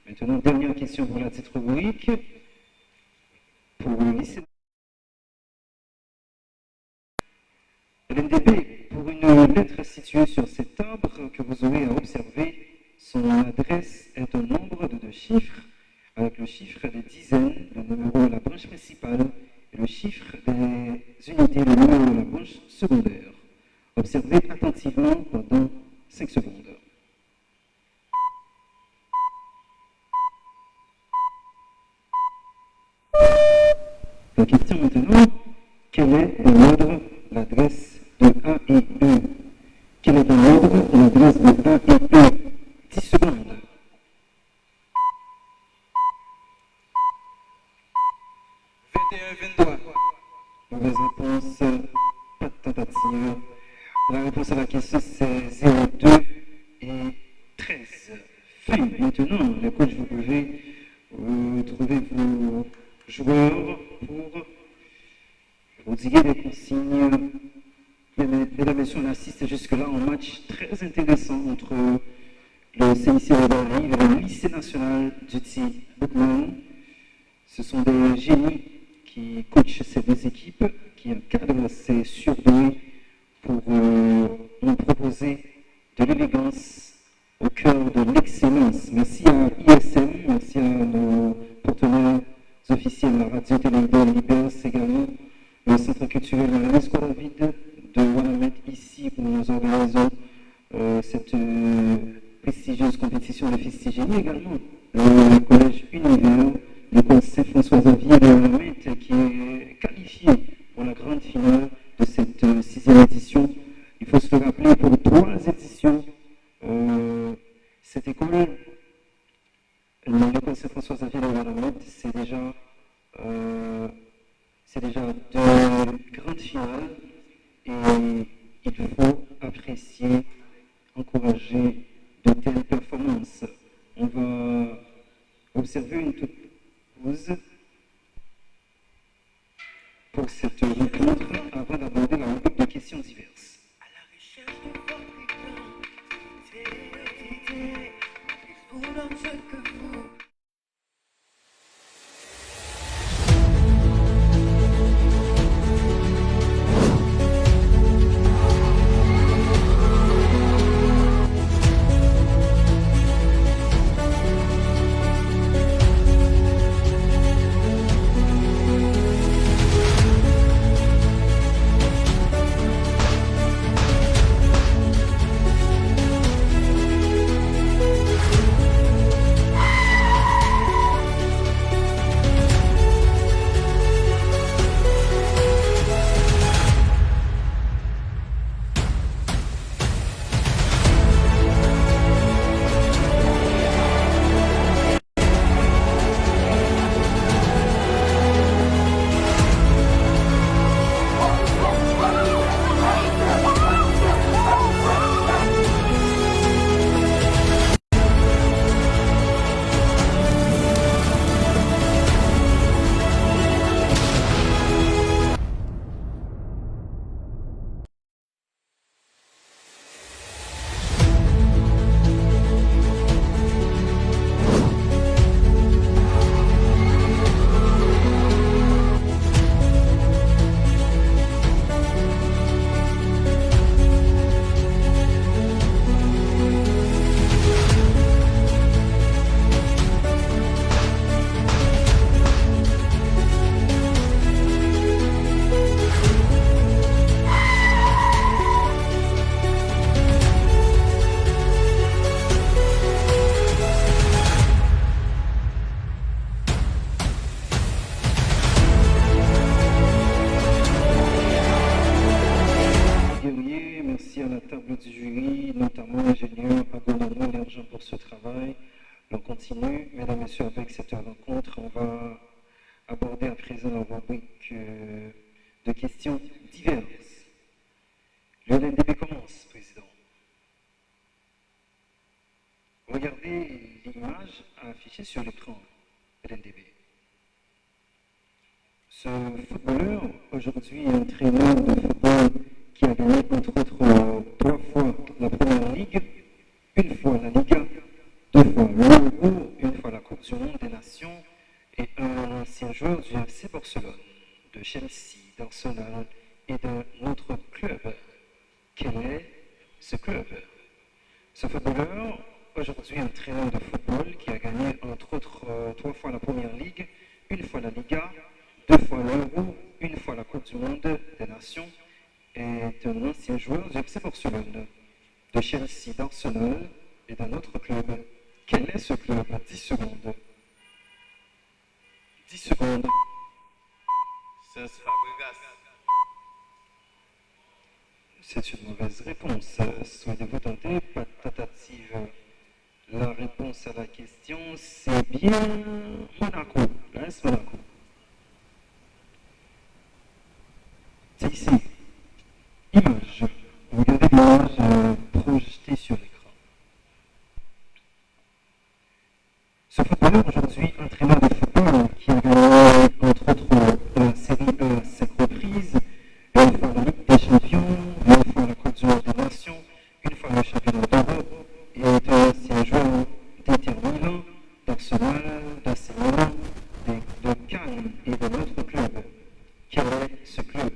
[SPEAKER 1] Maintenant, dernière question pour la petite rubrique. Pour le lycée. LNDB, pour une lettre située sur cet arbre que vous aurez à observer, son adresse est un nombre de 2 chiffres, avec le chiffre des dizaines, le numéro de la branche principale, et le chiffre des unités, le numéro de la branche secondaire. Observez attentivement pendant 5 secondes. La question maintenant, quel est dans l'ordre l'adresse de A et E? Quel est dans l'ordre l'adresse de A et E? 10 secondes. Mauvaise réponse, pas de tentative. La réponse à la question c'est 02 et 13. Fin. Maintenant, les coachs, vous pouvez trouver vos joueurs pour vous dire des consignes. Mesdames et messieurs, on assiste jusque-là à un match très intéressant entre le CIC Rodari et le lycée national d'Uti Bookman. Ce sont des génies qui coachent ces 2 équipes, qui encadrent ces surdoués pour nous proposer de l'élégance au cœur de l'excellence. Merci à ISM, merci à nos partenaires officiels, la radio-télé de Libers, également le centre culturel Marie-Esco David de Wanamet, ici où nous organisons cette prestigieuse compétition de Festigénie, également le collège Univers, l'école Saint-François-Xavier de Wanamet, qui est qualifié pour la grande finale de cette 6e édition. Il faut se le rappeler, pour 3 éditions, cette école, l'école Saint-François-Xavier de Wanamet, c'est déjà 2 grandes finales et il faut apprécier, encourager de telles performances. On va observer une toute pause pour cette rencontre avant d'aborder la rubrique de questions diverses.
[SPEAKER 5] À la recherche de votre identité, vous dans ce que vous.
[SPEAKER 1] du jury, notamment l'ingénieur Agonomo l'argent pour ce travail. On continue, mesdames et messieurs, avec cette rencontre. On va aborder à présent la rubrique de questions diverses. Le LNDB commence, Président. Regardez l'image affichée sur l'écran, LNDB. Ce footballeur, aujourd'hui entraîneur de football, qui a gagné entre autres 3 fois la Première Ligue, une fois la Liga, 2 fois l'Euro, une fois la Coupe du Monde des Nations, et un ancien joueur du FC Barcelone, de Chelsea, d'Arsenal et d'un autre club. Quel est ce club? Ce footballeur, aujourd'hui entraîneur de football, qui a gagné entre autres 3 fois la Première Ligue, 1 fois la Liga, 2 fois l'Euro, 1 fois la Coupe du Monde des Nations, est un ancien joueur du FC Barcelone, de Chelsea, d'Arsenal et d'un autre club. Quel est ce club? 10 secondes. 10 secondes.
[SPEAKER 2] Cesc Fabregas.
[SPEAKER 1] C'est une mauvaise réponse. Souhaitez-vous tenter? Pas de tentative. La réponse à la question, c'est bien Monaco. L'AS Monaco. C'est ici. Image. Regardez l'image projetée sur l'écran. Ce footballeur aujourd'hui, entraîneur de football, qui a gagné entre autres la Série A 5 reprises, 1 fois la Ligue des Champions, 1 fois la Coupe du Monde des Nations, 1 fois le championnat d'Europe, et est un ancien joueur d'Inter Milan, d'Arsenal, d'AC Milan, de Cannes et de notre club. Quel est ce club?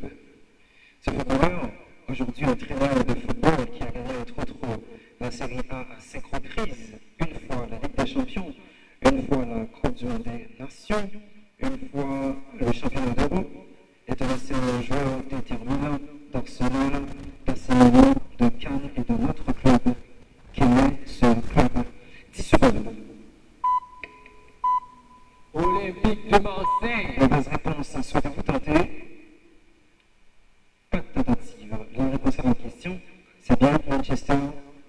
[SPEAKER 1] Ce footballeur, aujourd'hui entraîneur de football, qui a gagné entre autres la Série A à 5 reprises, 1 fois la Ligue des Champions, 1 fois la Coupe du Monde des Nations, 1 fois le championnat d'Europe, est un ancien joueur d'Inter Milan, d'Arsenal, d'AC Milan, de Cannes et de notre club. Quel est ce club? 10 secondes.
[SPEAKER 6] Olympique de Marseille.
[SPEAKER 1] Mauvaise réponse. Souhaitez-vous tenter? Pas de tentative. La réponse à la question, c'est bien Manchester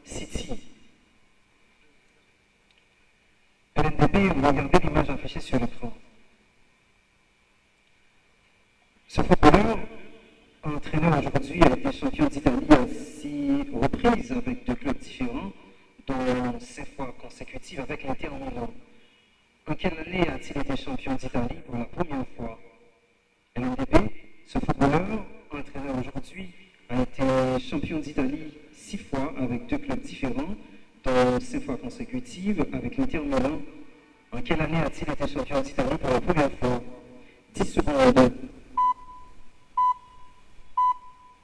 [SPEAKER 1] City. LNDB, regardez l'image affichée sur l'écran. Ce footballeur, entraîneur aujourd'hui, a été champion d'Italie à 6 reprises avec 2 clubs différents, dont 5 fois consécutives avec l'Inter Milan. En quelle année a-t-il été champion d'Italie pour la première fois? LNDB, ce footballeur, entraîneur aujourd'hui, a été champion d'Italie 6 fois avec 2 clubs différents, dont 5 fois consécutives avec l'Inter Milan. En quelle année a-t-il été champion d'Italie pour la première fois? 10 secondes.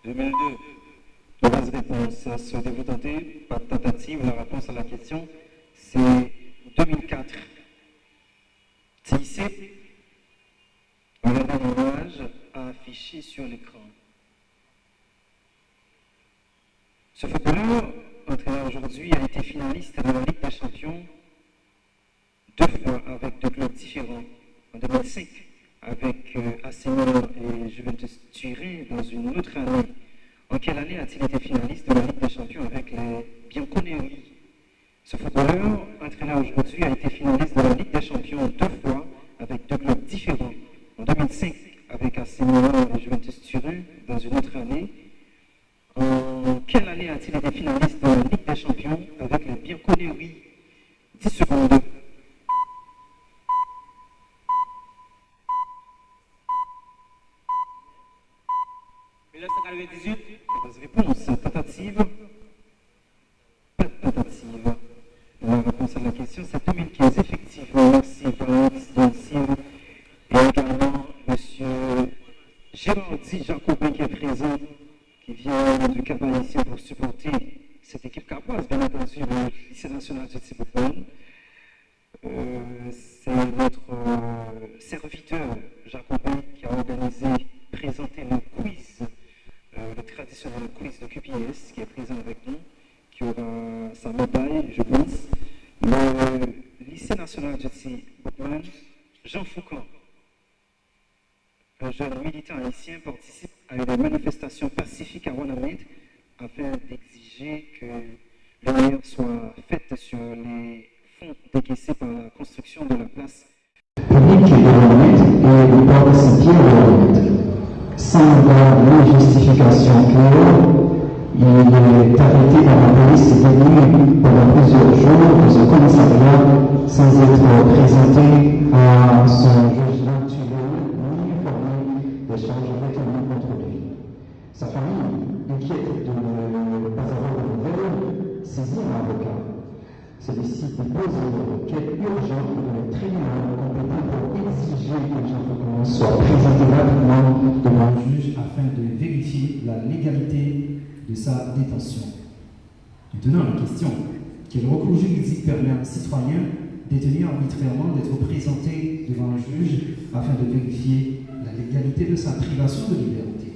[SPEAKER 2] 2002.
[SPEAKER 1] Mauvaise réponse. Souhaitez-vous tenter? Pas de tentative. La réponse à la question, c'est 2004. C'est ici. Regardez l'image affichée sur l'écran. Ce footballeur, entraîneur aujourd'hui, a été finaliste de la Ligue des Champions 2 fois avec 2 clubs différents. En 2005, avec AC Milan et Juventus Turin dans une autre année. En quelle année a-t-il été finaliste de la Ligue des Champions avec les Bianconeri? Ce footballeur, entraîneur aujourd'hui, a été finaliste de la Ligue des Champions 2 fois avec 2 clubs différents. En 2005, avec AC Milan et Juventus Turin dans une autre année. En quelle année a-t-il été finaliste de la Ligue des Champions avec les Bianconeri? 10 secondes.
[SPEAKER 6] 1998.
[SPEAKER 1] Mauvaise réponse. Tentative? Pas de tentative. La réponse à la question, c'est 2015. Effectivement, merci Valence, Yancine, et également M. Gérardi Jacobin qui est présent, qui vient du Cap Haïtien pour supporter cette équipe capoise, bien entendu, le lycée national de Thibaut-Bonne. C'est notre serviteur Jacobin qui a organisé, présenté le quiz, le traditionnel quiz de QPS, qui est présent avec nous, qui aura sa médaille, je pense. Le lycée national de Thibaut-Bonne, Jean Foucault, un jeune militant haïtien, participe à une manifestation pacifique à Wanamid afin d'exiger que l'honneur soit faite sur les fonds décaissés par la construction de la place
[SPEAKER 7] publique de Wanamid et du port Saint-Pierre de Wanamid. Sans la justification claire, il est arrêté par la police et détenu pendant plusieurs jours dans un commissariat sans être présenté à son jugement tué ni informé des charges détenues contre lui. Sa famille, inquiète de ne pas avoir de nouvelles, saisit un avocat. Celui-ci dépose une requête urgente devant le tribunal compétent pour exiger que Jean Foucault soit présenté rapidement devant un juge afin de vérifier la légalité de sa détention. Maintenant, la question, quel recours juridique permet à un citoyen détenu arbitrairement d'être présenté devant un juge afin de vérifier la légalité de sa privation de liberté?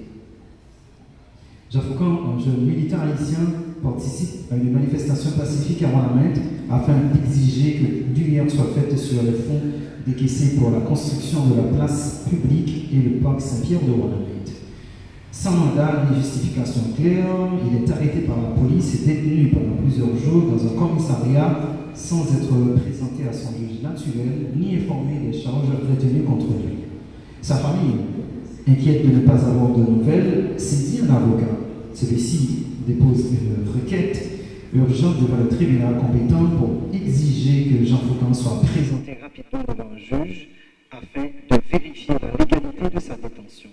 [SPEAKER 7] Jean Foucan, un jeune militant haïtien, participe à une manifestation pacifique à Wanamètre afin d'exiger que une lumière soit faite sur les fonds décaissés pour la construction de la place publique et le parc Saint-Pierre de Wanamètre. Sans mandat ni justification claire, il est arrêté par la police et détenu pendant plusieurs jours dans un commissariat sans être présenté à son juge naturel ni informé des charges retenues contre lui. Sa famille, inquiète de ne pas avoir de nouvelles, saisit un avocat. Celui-ci dépose une requête urgente devant le tribunal compétent pour exiger que Jean Foucan soit présenté
[SPEAKER 1] rapidement devant un juge afin de vérifier la légalité de sa détention.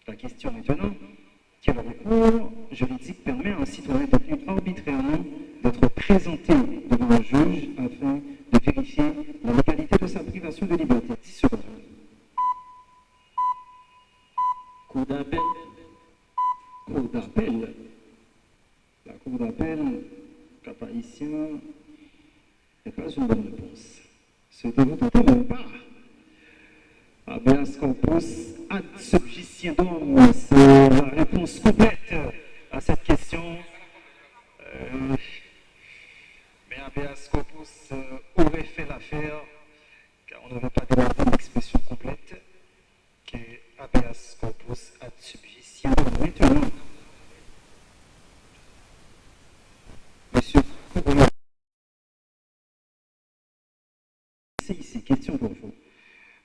[SPEAKER 1] La question maintenant, quel recours juridique permet à un citoyen détenu arbitrairement d'être présenté devant un juge afin de vérifier la légalité de sa privation de liberté? 10 secondes. Cour d'appel. Cour d'appel. La cour d'appel, cap haïtien, n'est pas une bonne réponse. Souhaitez-vous tenter de pas? Habeas corpus ad subjiciendum, c'est la réponse complète à cette question. Mais habeas corpus aurait fait l'affaire, car on n'avait pas demandé l'expression complète, que habeas corpus ad subjiciendum. Maintenant, monsieur Courrier, c'est ici, question pour vous.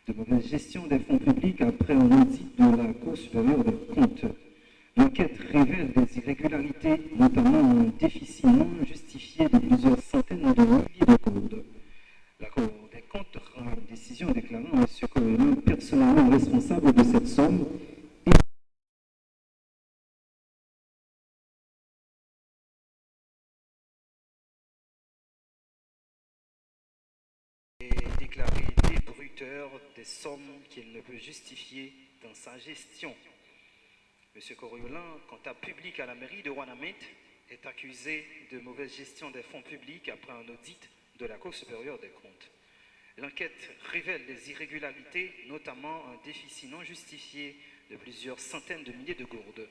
[SPEAKER 1] De mauvaise gestion des fonds publics après un audit de la Cour supérieure des comptes. L'enquête révèle des irrégularités, notamment un déficit non justifié de plusieurs centaines de milliers de gourdes. La Cour des comptes rend une décision déclarant M. Cohen personnellement responsable de cette somme et déclaré débruteur des sommes qu'il ne peut justifier dans sa gestion. M. Coriolan, comptable public à la mairie de Wanamètre, est accusé de mauvaise gestion des fonds publics après un audit de la Cour supérieure des comptes. L'enquête révèle des irrégularités, notamment un déficit non justifié de plusieurs centaines de milliers de gourdes.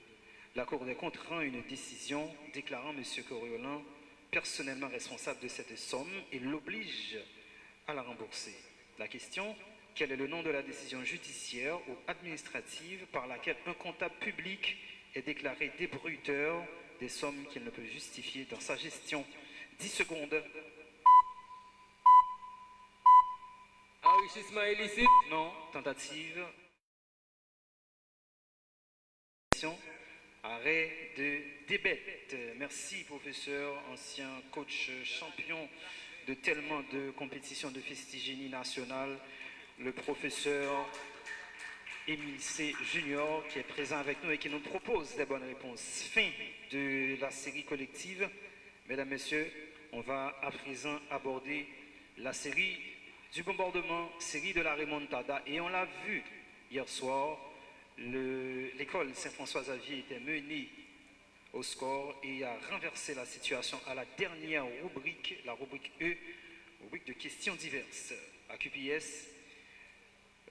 [SPEAKER 1] La Cour des comptes rend une décision déclarant M. Coriolan personnellement responsable de cette somme et l'oblige à la rembourser. La question, quel est le nom de la décision judiciaire ou administrative par laquelle un comptable public est déclaré débruteur des sommes qu'il ne peut justifier dans sa gestion? 10 secondes.
[SPEAKER 6] Enrichissement illicite?
[SPEAKER 1] Non. Tentative. Arrêt de débête. Merci, professeur, ancien coach champion de tellement de compétitions de festigénie nationale, le professeur Émile C. Junior, qui est présent avec nous et qui nous propose des bonnes réponses. Fin de la série collective. Mesdames, Messieurs, on va à présent aborder la série du bombardement, série de la remontada. Et on l'a vu hier soir, l'école Saint-François-Xavier était menée au score et a renversé la situation à la dernière rubrique, la rubrique E, rubrique de questions diverses. À QPS,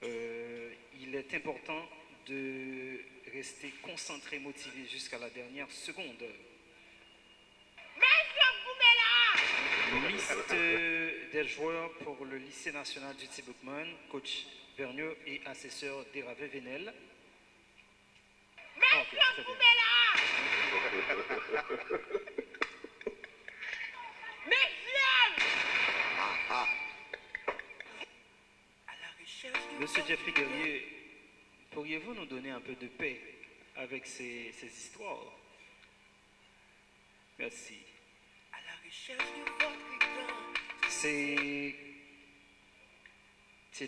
[SPEAKER 1] il est important de rester concentré, motivé jusqu'à la dernière seconde. Liste des joueurs pour le lycée national du Bookman, coach Vergniaud et assesseur Déravé Venel. Okay, Monsieur Jeffrey Guerrier, pourriez-vous nous donner un peu de paix avec ces histoires? Merci. C'est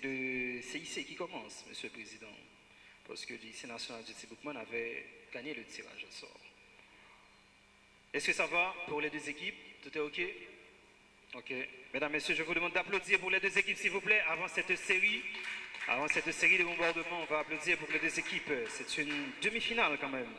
[SPEAKER 1] le CIC qui commence, Monsieur le Président, parce que le lycée national du Bookman avait gagné le tirage au sort. Est-ce que ça va pour les deux équipes? Tout est OK? OK. Mesdames, Messieurs, je vous demande d'applaudir pour les deux équipes, s'il vous plaît, avant cette série de bombardements. On va applaudir pour les deux équipes. C'est une demi-finale quand même.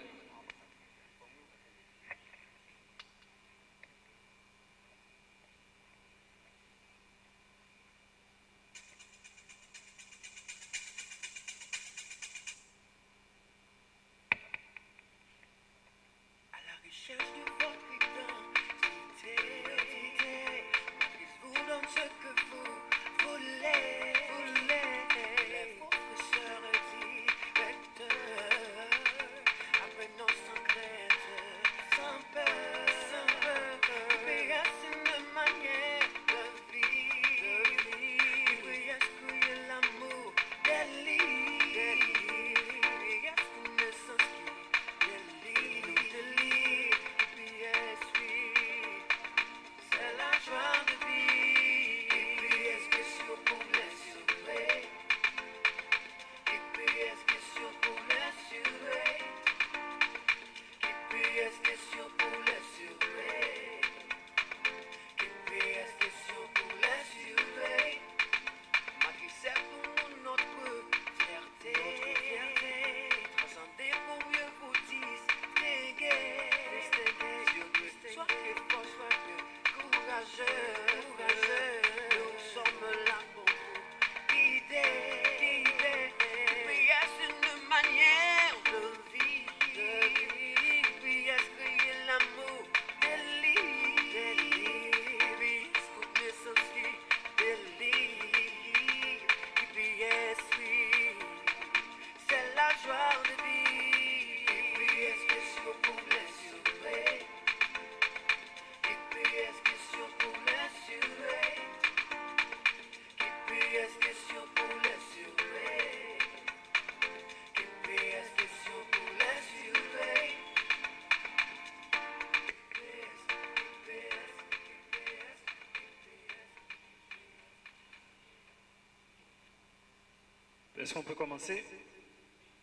[SPEAKER 1] Est-ce qu'on peut commencer?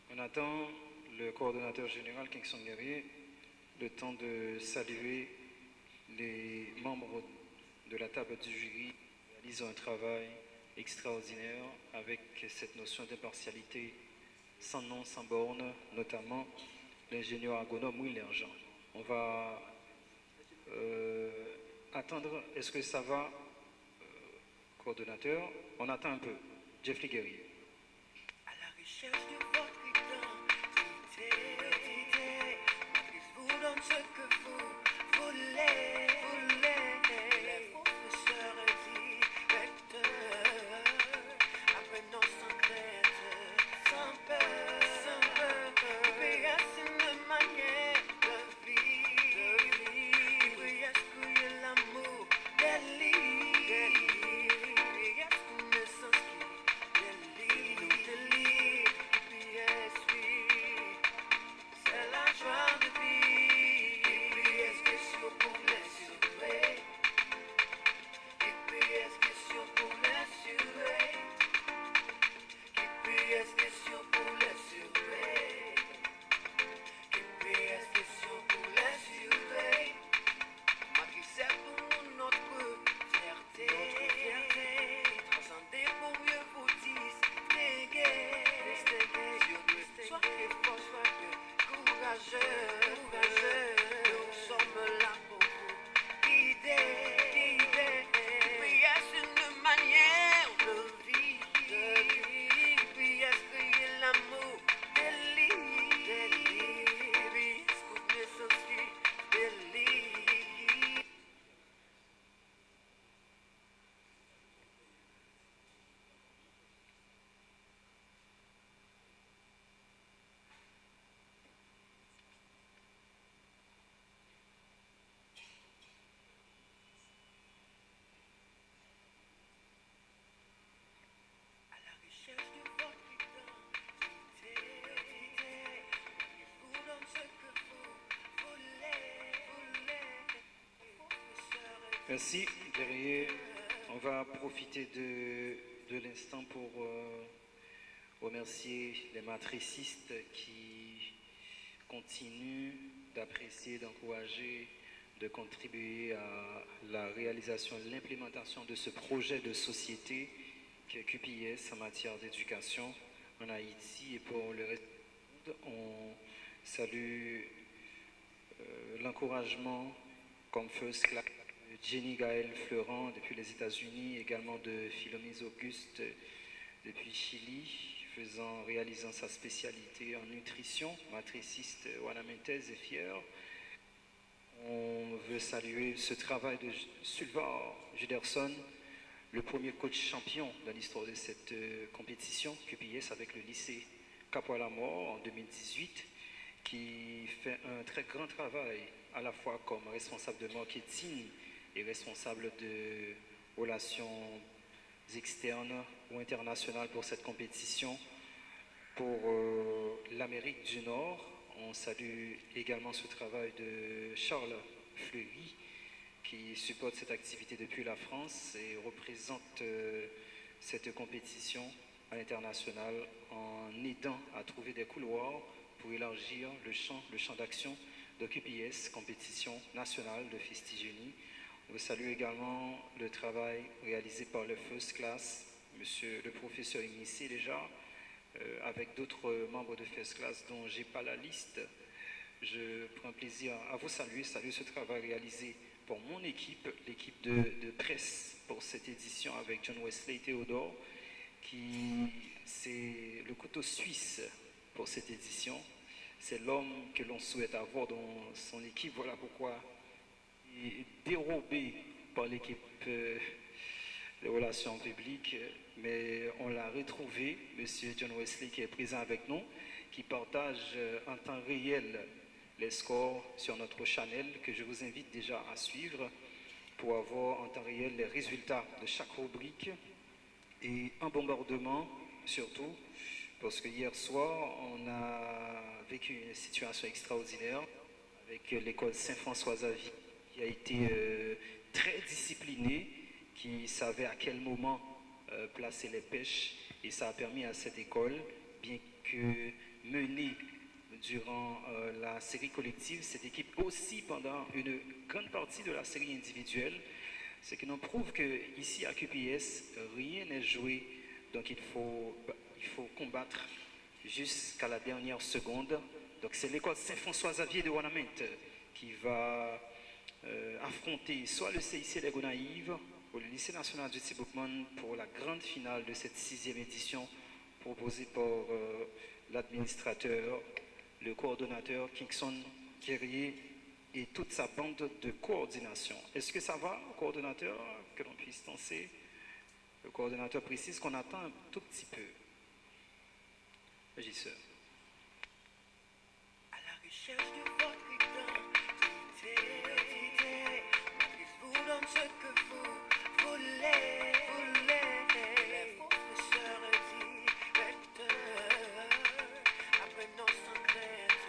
[SPEAKER 1] On attend le coordonnateur général, Kingston Guerrier, le temps de saluer les membres de la table du jury qui réalisent un travail extraordinaire avec cette notion d'impartialité sans nom, sans borne, notamment l'ingénieur agronome Will Jean. On va attendre. Est-ce que ça va, coordonnateur? On attend un peu. Jeffrey Guerrier.
[SPEAKER 5] À la recherche de votre identité, vous donne ce que vous voulez. Les professeurs et directeurs apprenons sans crainte, sans peur. Mais c'est une manière de vivre. Oui, est-ce qu'il y a l'amour des livres? Oui, est-ce qu'on est sans c'est la joie de vivre. GPS question pour l'assurer. GPS question pour l'assurer. GPS question pour l'assurer. GPS question pour l'assurer. Malgré c'est pour notre fierté. Transcender pour mieux vous distinguer. Soyez fort, soyez courageux. Nous sommes là pour vous guider. GPS une manière de vivre. GPS créer l'amour des livres. GPS connaissance des livres. À la recherche de votre identité, vous donne ce que vous voulez. Professeur et
[SPEAKER 1] Merci, Guerrier. On va profiter de l'instant pour remercier les matricistes qui continuent d'apprécier, d'encourager, de contribuer à la réalisation, l'implémentation de ce projet de société que QPS en matière d'éducation en Haïti et pour le reste du monde. On salue l'encouragement comme first class de Jenny Gaël Fleurant depuis les États-Unis, également de Philomise Auguste depuis Chili, réalisant sa spécialité en nutrition, matriciste Wanamentez et fier. On veut saluer ce travail de Sylvar Juderson, le premier coach champion dans l'histoire de cette compétition, QPS avec le lycée Capois-la-Mort en 2018, qui fait un très grand travail à la fois comme responsable de marketing et responsable de relations externes ou internationales pour cette compétition. Pour l'Amérique du Nord, on salue également ce travail de Charles Fleury, qui supporte cette activité depuis la France et représente cette compétition à l'international en aidant à trouver des couloirs pour élargir le champ d'action de QPS, compétition nationale de Festigénie. On salue également le travail réalisé par le First Class, monsieur le professeur initié déjà, avec d'autres membres de First Class dont je n'ai pas la liste. Je prends plaisir à vous saluer ce travail réalisé pour mon équipe, l'équipe de presse pour cette édition avec John Wesley Théodore, qui c'est le couteau suisse pour cette édition. C'est l'homme que l'on souhaite avoir dans son équipe. Voilà pourquoi il est dérobé par l'équipe des relations publiques, mais on l'a retrouvé, monsieur John Wesley, qui est présent avec nous, qui partage en temps réel les scores sur notre channel, que je vous invite déjà à suivre pour avoir en temps réel les résultats de chaque rubrique et un bombardement surtout, parce que hier soir, on a vécu une situation extraordinaire avec l'école Saint-François-Xavier qui a été très disciplinée, qui savait à quel moment placer les pêches Et ça a permis à cette école, bien que menée durant la série collective, cette équipe aussi pendant une grande partie de la série individuelle, ce qui nous prouve qu'ici à QPS, rien n'est joué, donc il faut combattre jusqu'à la dernière seconde. Donc c'est l'école Saint-François-Xavier de Wanament qui va affronter soit le CIC Les Gonaïves ou le lycée national du Boukman pour la grande finale de cette 6e édition proposée par l'administrateur, le coordonnateur Kingston Guerrier et toute sa bande de coordination. Est-ce que ça va, coordonnateur, que l'on puisse danser? Le coordonnateur précise qu'on attend un tout petit peu. Régisseur.
[SPEAKER 5] À la recherche de votre identité, vous donne ce que vous voulez. Les professeurs directeurs apprenons sans crainte,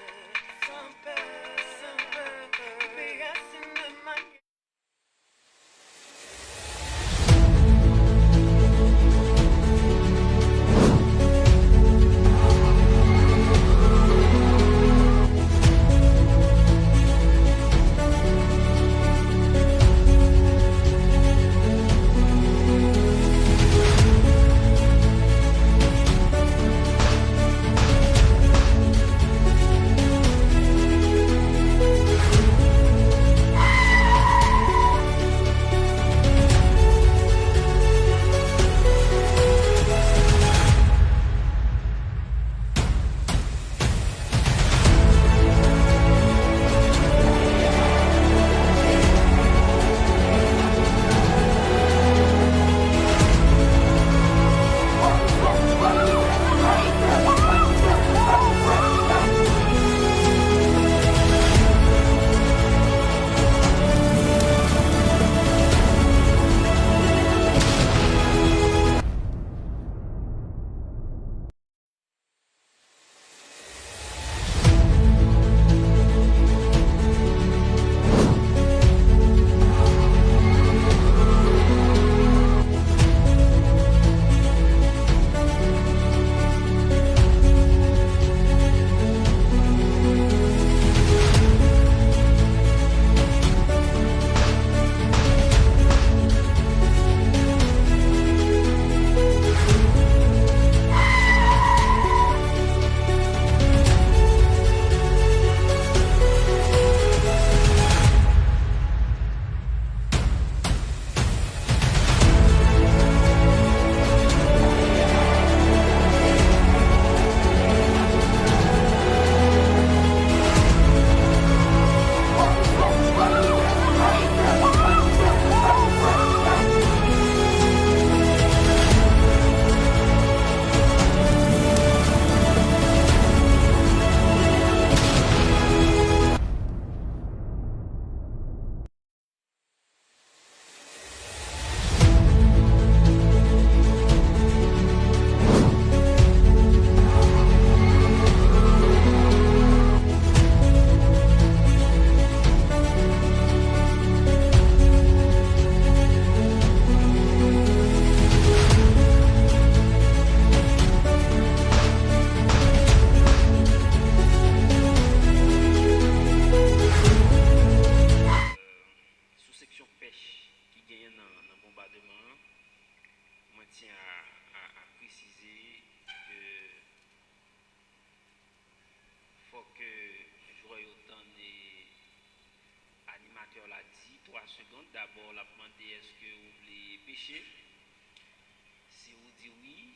[SPEAKER 5] sans peur, mais à une manière.
[SPEAKER 8] D'abord, la demander est-ce que vous voulez pêcher. Si vous dites oui,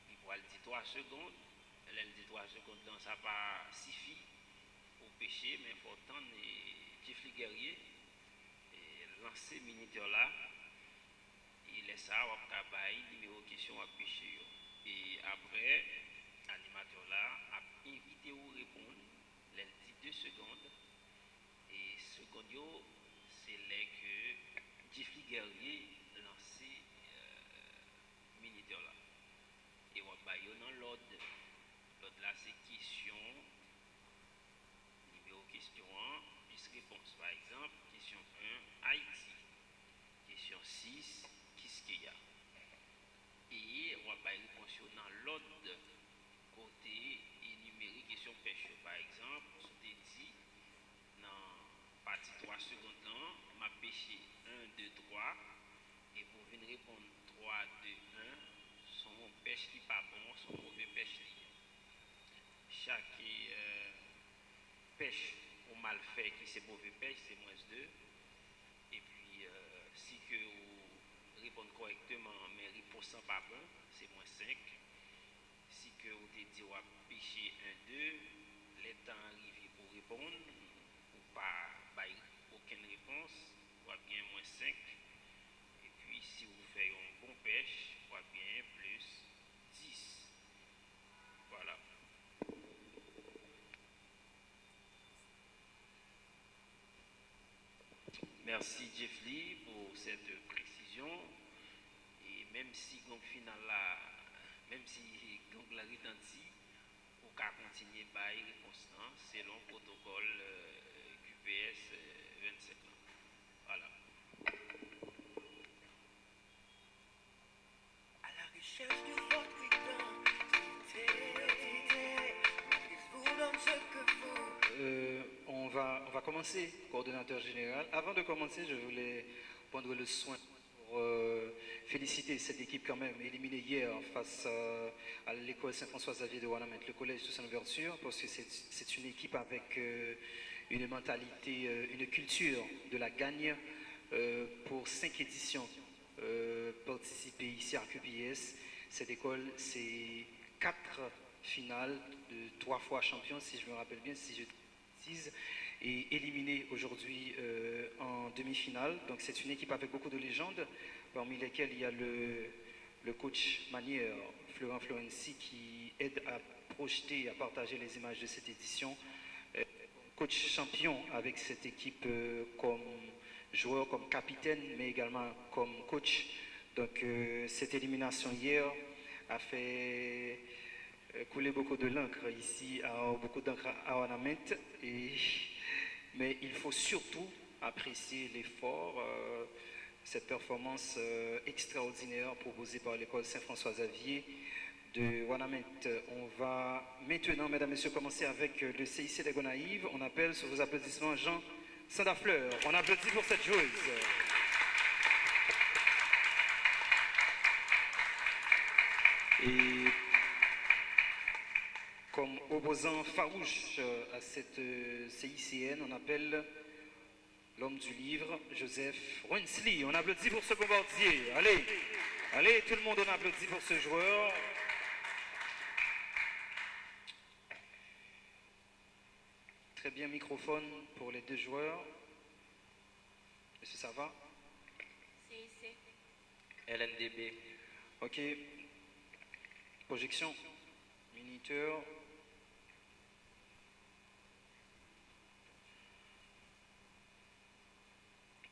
[SPEAKER 8] il pourra le dire 3 secondes. Elle dit 3 secondes, donc ça pas suffit pour pêcher, mais il faut attendre Jeffrey Guerrier et lancer le minuteur là. Il laisse ça, on va travailler, numéro question à pêcher. Et après, l'animateur là a invité vous répondre. Elle dit 2 secondes. Et seconde, c'est là que Jeffrey Guerrier lancé minuteur là. Et on va dans l'ordre. L'ordre là c'est question, numéro question 1, plus réponse. Par exemple, question 1, Haïti. Question 6, qu'est-ce qu'il y a? Et on va dans l'autre côté et numérique question pêche. Par exemple, je t'ai dit, dans partie 3 secondes, m'a pêché 1, 2, 3. Et pour venir répondre 3, 2, 1, son pêche qui pas bon, son mauvais pêche li. Chaque pêche ou mal fait qui c'est mauvais pêche, c'est moins 2. Et puis, si que vous répondez correctement, mais réponse pas bon, c'est moins 5. Si que vous te dit ou pêcher 1, 2, les temps arrivés pour répondre, ou pas aucune réponse, ou bien moins 5. Et puis, si vous faites un bon pêche, ou bien plus 10. Voilà. Merci Jeff Lee pour cette précision. Et même si gang final là, même si gang la retentit, on peut continuer par réponse selon le protocole QPS 25 ans. Voilà.
[SPEAKER 5] À la recherche du fort putain, vous donne ce que vous.
[SPEAKER 1] On va commencer, coordonnateur général. Avant de commencer, je voulais prendre le soin pour féliciter cette équipe quand même, éliminée hier face à l'école Saint-François-Xavier de Wanamène, le collège de Sainte-Ouverture, parce que c'est une équipe avec une mentalité, une culture de la gagne pour 5 éditions participées ici à QPS. Cette école, c'est 4 finales de 3 fois champion, si je me rappelle bien, si je dis, et éliminé aujourd'hui en demi-finale. Donc c'est une équipe avec beaucoup de légendes, parmi lesquelles il y a le coach Manière, Florent Florency, qui aide à projeter, à partager les images de cette édition. Coach champion avec cette équipe comme joueur, comme capitaine, mais également comme coach. Donc cette élimination hier a fait couler beaucoup de l'encre ici, beaucoup d'encre à Ornament, mais il faut surtout apprécier l'effort, cette performance extraordinaire proposée par l'école Saint-François-Xavier de Wanamène. On va maintenant, mesdames et messieurs, commencer avec le CIC des Gonaïves. On appelle sur vos applaudissements Jean Sandafleur. On applaudit pour cette joueuse. Et comme opposant farouche à cette CICN, on appelle l'homme du livre, Joseph Rensli. On applaudit pour ce bombardier. Allez, allez, tout le monde, on applaudit pour ce joueur. Très bien, microphone pour les deux joueurs. Est-ce que ça va?
[SPEAKER 9] CIC.
[SPEAKER 8] LNDB.
[SPEAKER 1] Ok. Projection. Minuteur.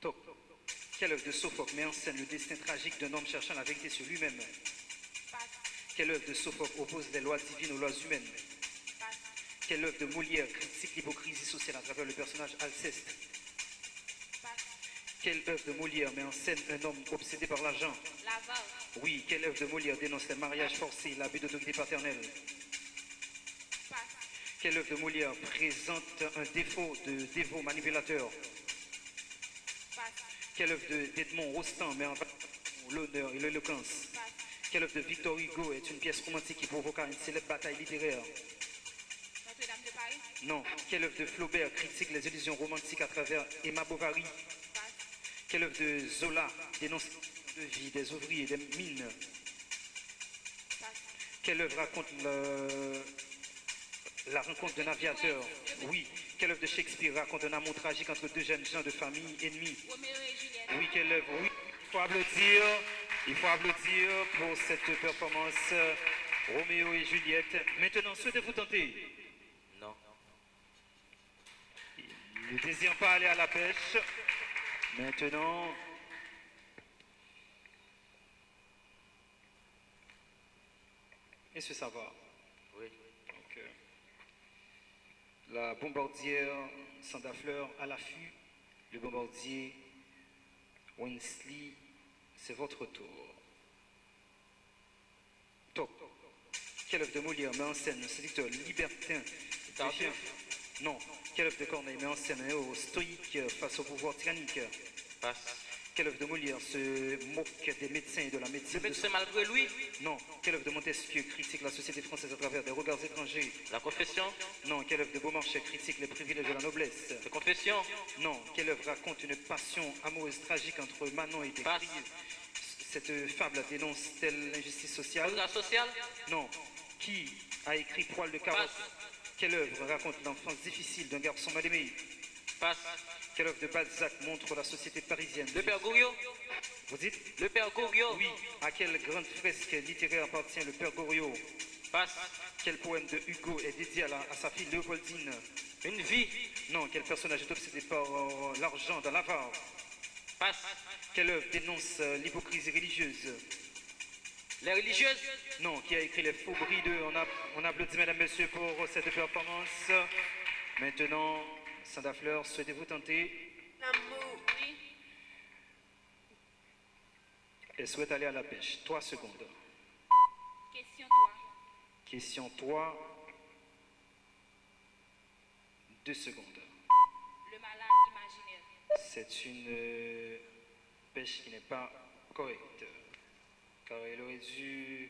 [SPEAKER 1] Top. Quelle œuvre de Sophocle met en scène le destin tragique d'un homme cherchant la vérité sur lui-même? Quelle œuvre de Sophocle oppose les lois divines aux lois humaines? Quelle œuvre de Molière critique l'hypocrisie sociale à travers le personnage Alceste? Quelle œuvre de Molière met en scène un homme obsédé par l'argent?
[SPEAKER 9] Laval.
[SPEAKER 1] Oui. Quelle œuvre de Molière dénonce les mariages forcés, l'abus d'autorité paternelle? Quelle œuvre de Molière présente un défaut de dévot manipulateur? Quelle œuvre d'Edmond Rostand met en valeur l'honneur et l'éloquence? Quelle œuvre de Victor Hugo est une pièce romantique qui provoqua une célèbre bataille littéraire?
[SPEAKER 9] Notre-Dame de Paris.
[SPEAKER 1] Non. Quelle œuvre de Flaubert critique les illusions romantiques à travers Emma Bovary? Quelle œuvre de Zola dénonce la vie des ouvriers des mines? Quelle œuvre raconte la rencontre d'un aviateur? Oui. Quelle œuvre de Shakespeare raconte un amour tragique entre deux jeunes gens de famille ennemis?
[SPEAKER 9] Roméo et Juliette.
[SPEAKER 1] Oui, quelle œuvre? Oui. Il faut applaudir pour cette performance Roméo et Juliette. Maintenant, souhaitez-vous tenter?
[SPEAKER 8] Non.
[SPEAKER 1] Il ne désire pas aller à la pêche. Maintenant, est-ce que ça va?
[SPEAKER 8] Oui.
[SPEAKER 1] Ok. La bombardière Sandafleur à l'affût. Le bombardier Wensley, c'est votre tour. Top. Quelle œuvre de Molière met en scène un séducteur libertin?
[SPEAKER 2] Tartuffe.
[SPEAKER 1] Non. Quelle œuvre de Corneille met en scène un héros stoïque face au pouvoir tyrannique?
[SPEAKER 2] Passe.
[SPEAKER 1] Quelle œuvre de Molière se moque des médecins et de la médecine?
[SPEAKER 2] Le médecin malgré lui.
[SPEAKER 1] Non. Quelle œuvre de Montesquieu critique la société française à travers des regards étrangers?
[SPEAKER 2] La confession.
[SPEAKER 1] Non. Quelle œuvre de Beaumarchais critique les privilèges de la noblesse?
[SPEAKER 2] La confession.
[SPEAKER 1] Non. Quelle œuvre raconte une passion amoureuse tragique entre Manon et
[SPEAKER 2] Passe.
[SPEAKER 1] Pécrille? Cette fable dénonce-t-elle l'injustice sociale?
[SPEAKER 2] La sociale.
[SPEAKER 1] Non. Qui a écrit Poil de carotte?
[SPEAKER 2] Passe.
[SPEAKER 1] Quelle œuvre raconte l'enfance difficile d'un garçon mal aimé?
[SPEAKER 2] Passe.
[SPEAKER 1] Quelle œuvre de Balzac montre la société parisienne?
[SPEAKER 2] Le père Goriot.
[SPEAKER 1] Vous dites?
[SPEAKER 2] Le père Goriot.
[SPEAKER 1] Oui. À quelle grande fresque littéraire appartient le père Goriot?
[SPEAKER 2] Passe.
[SPEAKER 1] Quel poème de Hugo est dédié à sa fille Léopoldine?
[SPEAKER 2] Une vie.
[SPEAKER 1] Non. Quel personnage est obsédé par l'argent dans l'avare?
[SPEAKER 2] Passe.
[SPEAKER 1] Quelle œuvre dénonce l'hypocrisie religieuse?
[SPEAKER 2] Les religieuses.
[SPEAKER 1] Non. Qui a écrit Les Faux Brideux? On applaudit mesdames, messieurs pour cette performance. Maintenant, Sandra Fleur, souhaitez-vous tenter?
[SPEAKER 5] L'amour.
[SPEAKER 9] Oui.
[SPEAKER 1] Elle souhaite aller à la pêche. 3 secondes.
[SPEAKER 9] Question toi.
[SPEAKER 1] Question 3. 2 secondes.
[SPEAKER 9] Le malade imaginaire.
[SPEAKER 1] C'est une pêche qui n'est pas correcte. Car elle aurait dû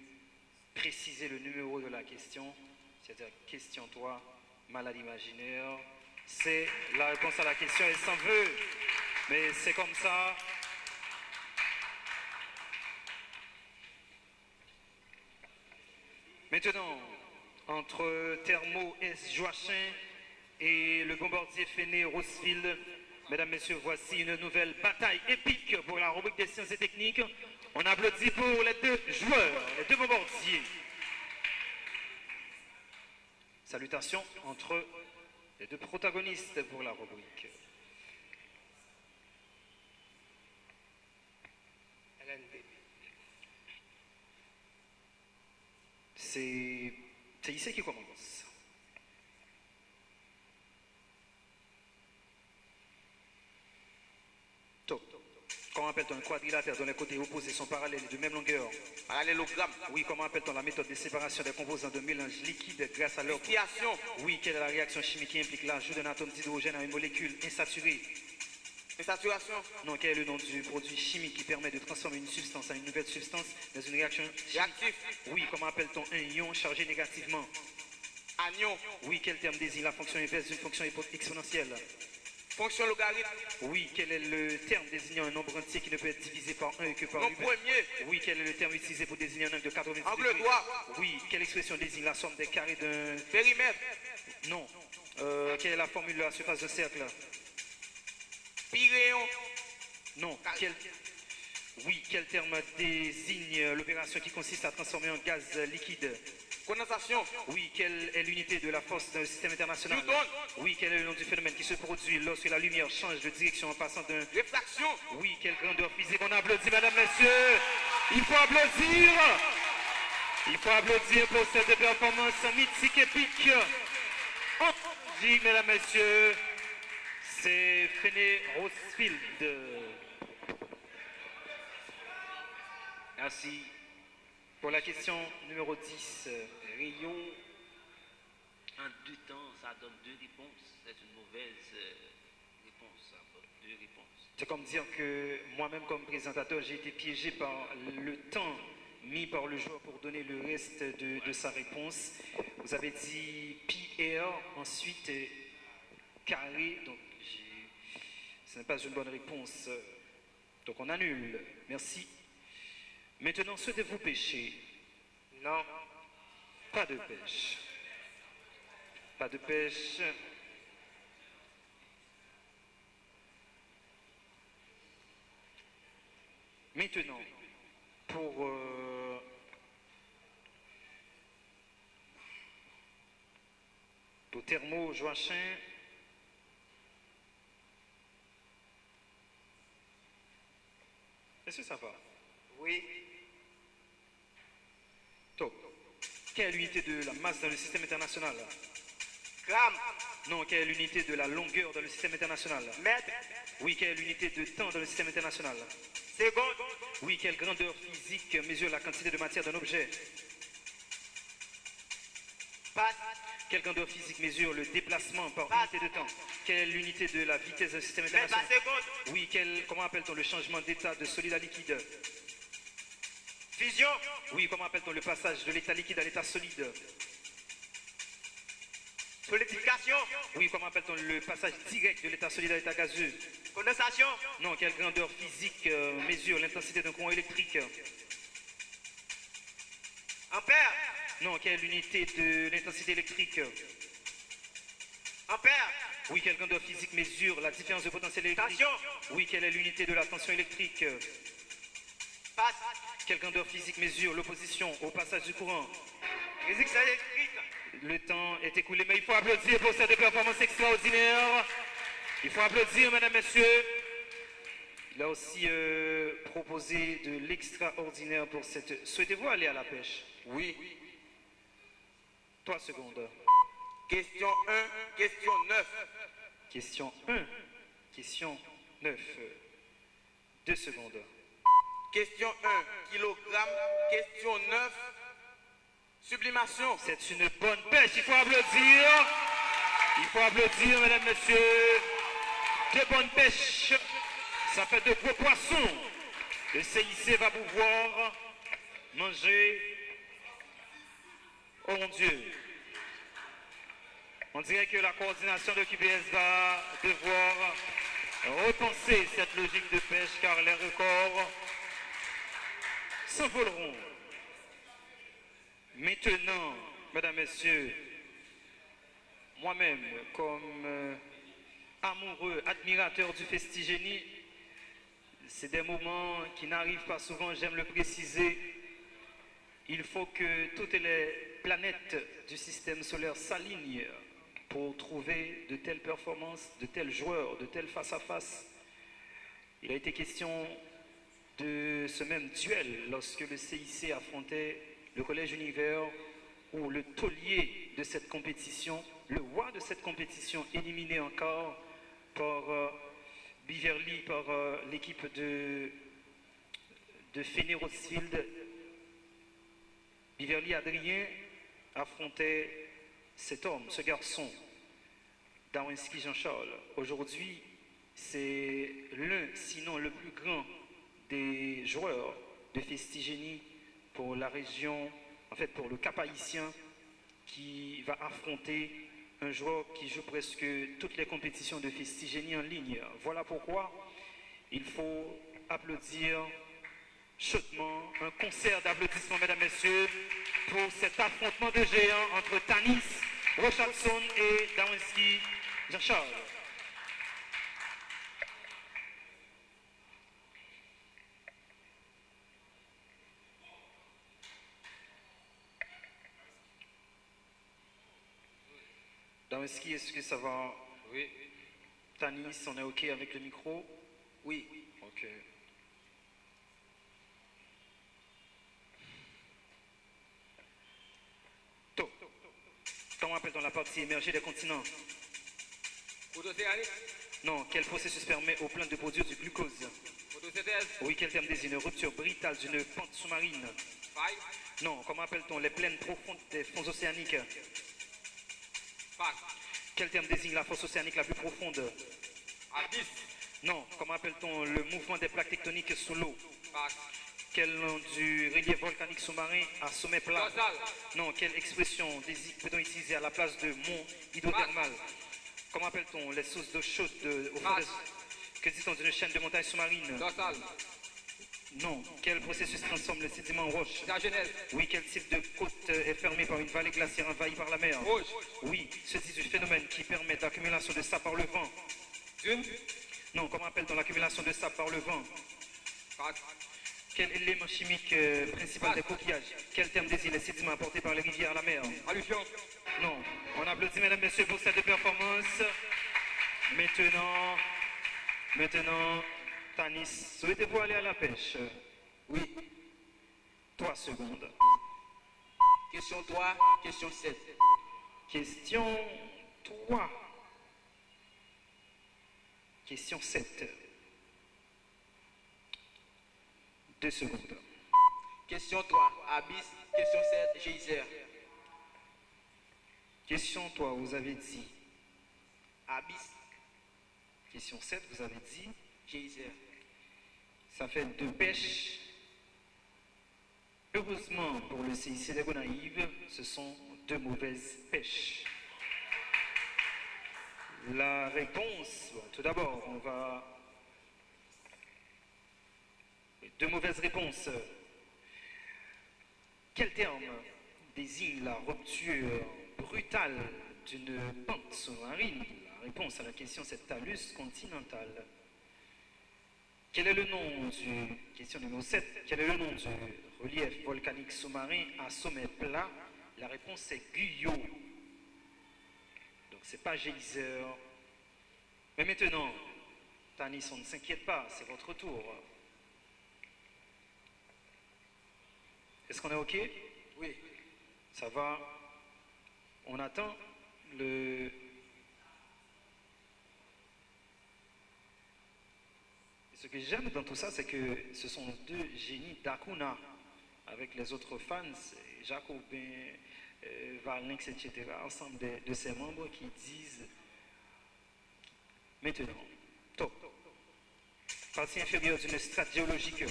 [SPEAKER 1] préciser le numéro de la question. C'est-à-dire question 3, malade imaginaire. C'est la réponse à la question, elle s'en veut. Mais c'est comme ça. Maintenant, entre Thermo S. Joachim et le bombardier Féné Rosefield, mesdames, messieurs, voici une nouvelle bataille épique pour la rubrique des sciences et techniques. On applaudit pour les deux joueurs, les deux bombardiers. Salutations entre les deux protagonistes pour la rubrique. C'est ici qui commence. Top. Comment appelle-t-on un quadrilatère dont les côtés opposés sont parallèles et de même longueur?
[SPEAKER 2] Parallélogramme.
[SPEAKER 1] Oui, comment appelle-t-on la méthode de séparation des composants de mélange liquide grâce à leur...
[SPEAKER 2] Distillation.
[SPEAKER 1] Oui, quelle est la réaction chimique qui implique l'ajout d'un atome d'hydrogène à une molécule insaturée?
[SPEAKER 2] Saturation.
[SPEAKER 1] Non, quel est le nom du produit chimique qui permet de transformer une substance en une nouvelle substance dans une réaction chimique?
[SPEAKER 2] Réactif.
[SPEAKER 1] Oui, comment appelle-t-on un ion chargé négativement?
[SPEAKER 2] Anion.
[SPEAKER 1] Oui, quel terme désigne la fonction inverse d'une fonction exponentielle?
[SPEAKER 2] Fonction logarithme.
[SPEAKER 1] Oui, quel est le terme désignant un nombre entier qui ne peut être divisé par 1 et que par
[SPEAKER 2] Nom
[SPEAKER 1] lui-même?
[SPEAKER 2] premier.
[SPEAKER 1] Oui, quel est le terme utilisé pour désigner un angle de 90
[SPEAKER 2] Angle
[SPEAKER 1] degrés?
[SPEAKER 2] droit.
[SPEAKER 1] Oui, quelle expression désigne la somme des carrés d'un...
[SPEAKER 2] Périmètre.
[SPEAKER 1] Non. Quelle est la formule de la surface d'un cercle?
[SPEAKER 2] Pyréon.
[SPEAKER 1] Non. Oui, quel terme désigne l'opération qui consiste à transformer un gaz liquide?
[SPEAKER 2] Condensation.
[SPEAKER 1] Oui, quelle est l'unité de la force dans le système international?
[SPEAKER 2] Newton.
[SPEAKER 1] Oui, quel est le nom du phénomène qui se produit lorsque la lumière change de direction en passant d'un...
[SPEAKER 2] Réfraction.
[SPEAKER 1] Oui, quelle grandeur physique? On applaudit, mesdames, messieurs. Il faut applaudir. Il faut applaudir pour cette performance mythique, épique. On applaudit, mesdames, messieurs. C'est Féné Rosefield.
[SPEAKER 8] Merci.
[SPEAKER 1] Pour la question numéro 10.
[SPEAKER 8] Rayon, en 2 temps, ça donne 2 réponses. C'est une mauvaise réponse. Ça donne 2 réponses.
[SPEAKER 1] C'est comme dire que moi-même, comme présentateur, j'ai été piégé par le temps mis par le joueur pour donner le reste de sa réponse. Vous avez dit PR, ensuite carré, donc ce n'est pas une bonne réponse. Donc on annule. Merci. Maintenant, souhaitez-vous pêcher?
[SPEAKER 2] Non.
[SPEAKER 1] Pas de pêche. Pas de pêche. Maintenant, pour Thermo Joachim, est-ce que ça va?
[SPEAKER 2] Oui.
[SPEAKER 1] Top. Quelle est l'unité de la masse dans le système international?
[SPEAKER 2] Gramme.
[SPEAKER 1] Non, quelle est l'unité de la longueur dans le système international?
[SPEAKER 2] Mètre.
[SPEAKER 1] Oui, quelle est l'unité de temps dans le système international?
[SPEAKER 2] Seconde.
[SPEAKER 1] Oui, quelle grandeur physique mesure la quantité de matière d'un objet?
[SPEAKER 2] Passe.
[SPEAKER 1] Quelle grandeur physique mesure le déplacement par
[SPEAKER 2] Passe.
[SPEAKER 1] unité de temps? Quelle est l'unité de la vitesse d'un système
[SPEAKER 2] Mètre par
[SPEAKER 1] international?
[SPEAKER 2] seconde.
[SPEAKER 1] Oui, comment appelle-t-on le changement d'état de solide à liquide?
[SPEAKER 2] Fusion.
[SPEAKER 1] Oui, comment appelle-t-on le passage de l'état liquide à l'état solide?
[SPEAKER 2] Solidification.
[SPEAKER 1] Oui, comment appelle-t-on le passage direct de l'état solide à l'état gazeux?
[SPEAKER 2] Condensation.
[SPEAKER 1] Non, quelle grandeur physique mesure l'intensité d'un courant électrique?
[SPEAKER 2] Ampère.
[SPEAKER 1] Non, quelle unité de l'intensité électrique?
[SPEAKER 2] Ampère.
[SPEAKER 1] Oui, quelle grandeur physique mesure la différence de potentiel électrique?
[SPEAKER 2] Tension.
[SPEAKER 1] Oui, quelle est l'unité de la tension électrique?
[SPEAKER 2] Passe.
[SPEAKER 1] Quelle grandeur physique mesure l'opposition au passage du courant?
[SPEAKER 2] Résistance électrique.
[SPEAKER 1] Le temps est écoulé, mais il faut applaudir pour cette performance extraordinaire. Il faut applaudir, mesdames, messieurs. Il a aussi proposé de l'extraordinaire pour cette... Souhaitez-vous aller à la pêche?
[SPEAKER 2] Oui.
[SPEAKER 1] 3 secondes.
[SPEAKER 2] Question 1, question 9.
[SPEAKER 1] Question 1. Question 9. 2 secondes.
[SPEAKER 2] Question 1, kilogramme. Question 9, sublimation.
[SPEAKER 1] C'est une bonne pêche, il faut applaudir. Il faut applaudir, mesdames, messieurs. De bonnes pêches. Ça fait de gros poissons. Le CIC va pouvoir manger. Oh mon Dieu. On dirait que la coordination de QPS va devoir repenser cette logique de pêche car les records s'envoleront. Maintenant, mesdames, messieurs, moi-même, comme amoureux, admirateur du Festigénie, c'est des moments qui n'arrivent pas souvent, j'aime le préciser. Il faut que toutes les planètes du système solaire s'alignent pour trouver de telles performances, de tels joueurs, de tels face-à-face. Il a été question de ce même duel lorsque le CIC affrontait le Collège Univers, où le taulier de cette compétition, le roi de cette compétition, éliminé encore par Beverly, par l'équipe de Fenner Rothschild. Beverly Adrien affrontait cet homme, ce garçon, Darwinski Jean-Charles. Aujourd'hui, c'est l'un, sinon le plus grand des joueurs de Festigénie pour la région, en fait pour le Cap Haïtien, qui va affronter un joueur qui joue presque toutes les compétitions de Festigénie en ligne. Voilà pourquoi il faut applaudir chaudement, un concert d'applaudissements, mesdames, messieurs, pour cet affrontement de géants entre Tanis Richardson et Darwinski Jean-Charles. Darwinski, est-ce que ça va?
[SPEAKER 2] Oui.
[SPEAKER 1] Tanis, on est OK avec le micro?
[SPEAKER 2] Oui.
[SPEAKER 1] OK. Comment appelle-t-on la partie émergée des continents?
[SPEAKER 2] Photocéanique.
[SPEAKER 1] Non. Quel processus permet aux plantes de produire du glucose?
[SPEAKER 2] Photosynthèse.
[SPEAKER 1] Oui. Quel terme désigne une rupture brutale d'une pente sous-marine?
[SPEAKER 2] Faille.
[SPEAKER 1] Non. Comment appelle-t-on les plaines profondes des fonds océaniques?
[SPEAKER 2] Passe.
[SPEAKER 1] Quel terme désigne la fosse océanique la plus profonde?
[SPEAKER 2] Abysse.
[SPEAKER 1] Non. Comment appelle-t-on le mouvement des plaques tectoniques sous l'eau?
[SPEAKER 2] Passe.
[SPEAKER 1] Quel nom du relief volcanique sous-marin à sommet plat?
[SPEAKER 2] Dorsal.
[SPEAKER 1] Non. Quelle expression peut-on utiliser à la place de mont hydrothermal? Comment appelle-t-on les sources d'eau chaude au fond de... Que dit-on d'une chaîne de montagnes sous-marines?
[SPEAKER 2] Dorsal.
[SPEAKER 1] Non. Quel processus transforme le sédiment en roche?
[SPEAKER 2] La genèse.
[SPEAKER 1] Oui. Quel type de côte est fermée par une vallée glaciaire envahie par la mer?
[SPEAKER 2] Rouge.
[SPEAKER 1] Oui. Ce dit du phénomène qui permet l'accumulation de sable par le vent?
[SPEAKER 2] Dune.
[SPEAKER 1] Non. Comment appelle-t-on l'accumulation de sable par le vent?
[SPEAKER 2] Passe.
[SPEAKER 1] Quel élément chimique principal des coquillages? Quel terme désigne les sédiments apportés par les rivières à la mer?
[SPEAKER 2] Alluvion.
[SPEAKER 1] Non. On applaudit, mesdames, messieurs, pour cette performance. Maintenant, Tanis, souhaitez-vous aller à la pêche?
[SPEAKER 2] Oui.
[SPEAKER 1] 3 secondes.
[SPEAKER 2] Question 3, question 7.
[SPEAKER 1] Question 3. Question 7. 2 secondes.
[SPEAKER 2] Question 3, abysse. Question 7, geyser.
[SPEAKER 1] Question 3, vous avez dit.
[SPEAKER 2] Abyss.
[SPEAKER 1] Question 7, vous avez dit.
[SPEAKER 2] Geyser.
[SPEAKER 1] Ça fait 2 pêches. Heureusement pour le CIC des Gonaïves, ce sont 2 mauvaises pêches. La réponse, bon, tout d'abord, on va... 2 mauvaises réponses. Quel terme désigne la rupture brutale d'une pente sous-marine? La réponse à la question, c'est talus continental. Quel est le nom du... Question numéro 7. Quel est le nom du relief volcanique sous-marin à sommet plat? La réponse est Guyot. Donc c'est pas geyser. Mais maintenant, Tanis, on ne s'inquiète pas, c'est votre tour. Est-ce qu'on est OK?
[SPEAKER 2] Oui.
[SPEAKER 1] Ça va? On attend le... Ce que j'aime dans tout ça, c'est que ce sont 2 génies d'Akuna, avec les autres fans, Jacobin, Valinx, etc., ensemble de ces membres qui disent maintenant, top, partie inférieure d'une strate géologique.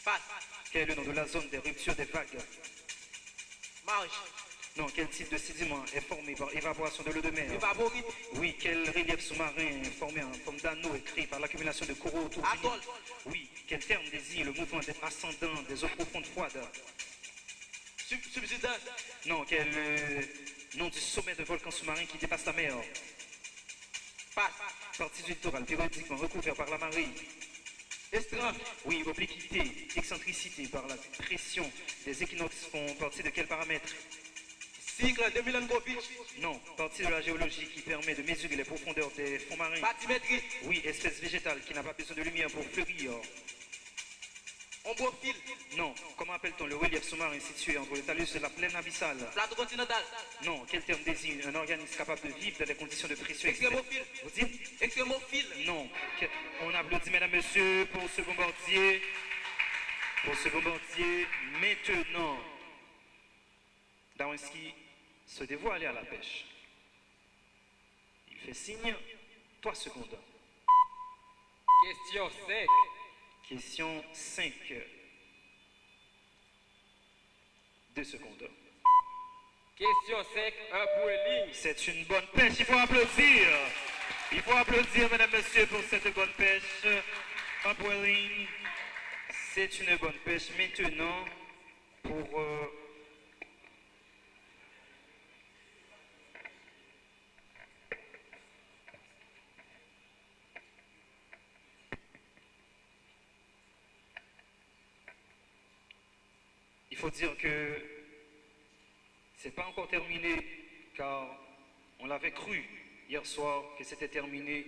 [SPEAKER 2] Passe.
[SPEAKER 1] Quel est le nom de la zone des ruptures des vagues?
[SPEAKER 2] Marge.
[SPEAKER 1] Non, quel type de sédiment est formé par évaporation de l'eau de mer?
[SPEAKER 2] Évaporite.
[SPEAKER 1] Oui, quel relief sous-marin est formé en forme d'anneau et créé par l'accumulation de coraux autour du
[SPEAKER 2] Atoll.
[SPEAKER 1] Nil? Oui, quel terme désigne le mouvement ascendant des eaux profondes froides?
[SPEAKER 2] Subsidence.
[SPEAKER 1] Non, quel nom du sommet de volcan sous-marin qui dépasse la mer?
[SPEAKER 2] Passe.
[SPEAKER 1] Partie du littoral périodiquement recouvert par la marée.
[SPEAKER 2] Estran.
[SPEAKER 1] Oui, obliquité, excentricité par la pression des équinoxes font partie de quel paramètre?
[SPEAKER 2] Cycle de Milankovitch.
[SPEAKER 1] Non, partie de la géologie qui permet de mesurer les profondeurs des fonds marins.
[SPEAKER 2] Bathymétrie.
[SPEAKER 1] Oui, espèce végétale qui n'a pas besoin de lumière pour fleurir.
[SPEAKER 2] Ombrophile.
[SPEAKER 1] Non, comment appelle-t-on le relief sous-marin situé entre le talus et la plaine abyssale?
[SPEAKER 2] Plateau continental.
[SPEAKER 1] Non, quel terme désigne un organisme capable de vivre dans des conditions de pression extrême?
[SPEAKER 2] Extrémophile.
[SPEAKER 1] Vous dites?
[SPEAKER 2] Extrémophile.
[SPEAKER 1] Non. On applaudit, mesdames, messieurs, pour ce bombardier. Pour ce bombardier. Maintenant, Darwinski se dévoile aller à la pêche. Il fait signe. 3 secondes.
[SPEAKER 6] Question 5.
[SPEAKER 1] Question 5. 2 secondes.
[SPEAKER 6] Question 5, un point ligne.
[SPEAKER 1] C'est une bonne pêche, il faut applaudir. Il faut applaudir, mesdames, messieurs, pour cette bonne pêche. Un point ligne. C'est une bonne pêche. Maintenant, pour... Il faut dire que c'est pas encore terminé, car on l'avait cru hier soir que c'était terminé,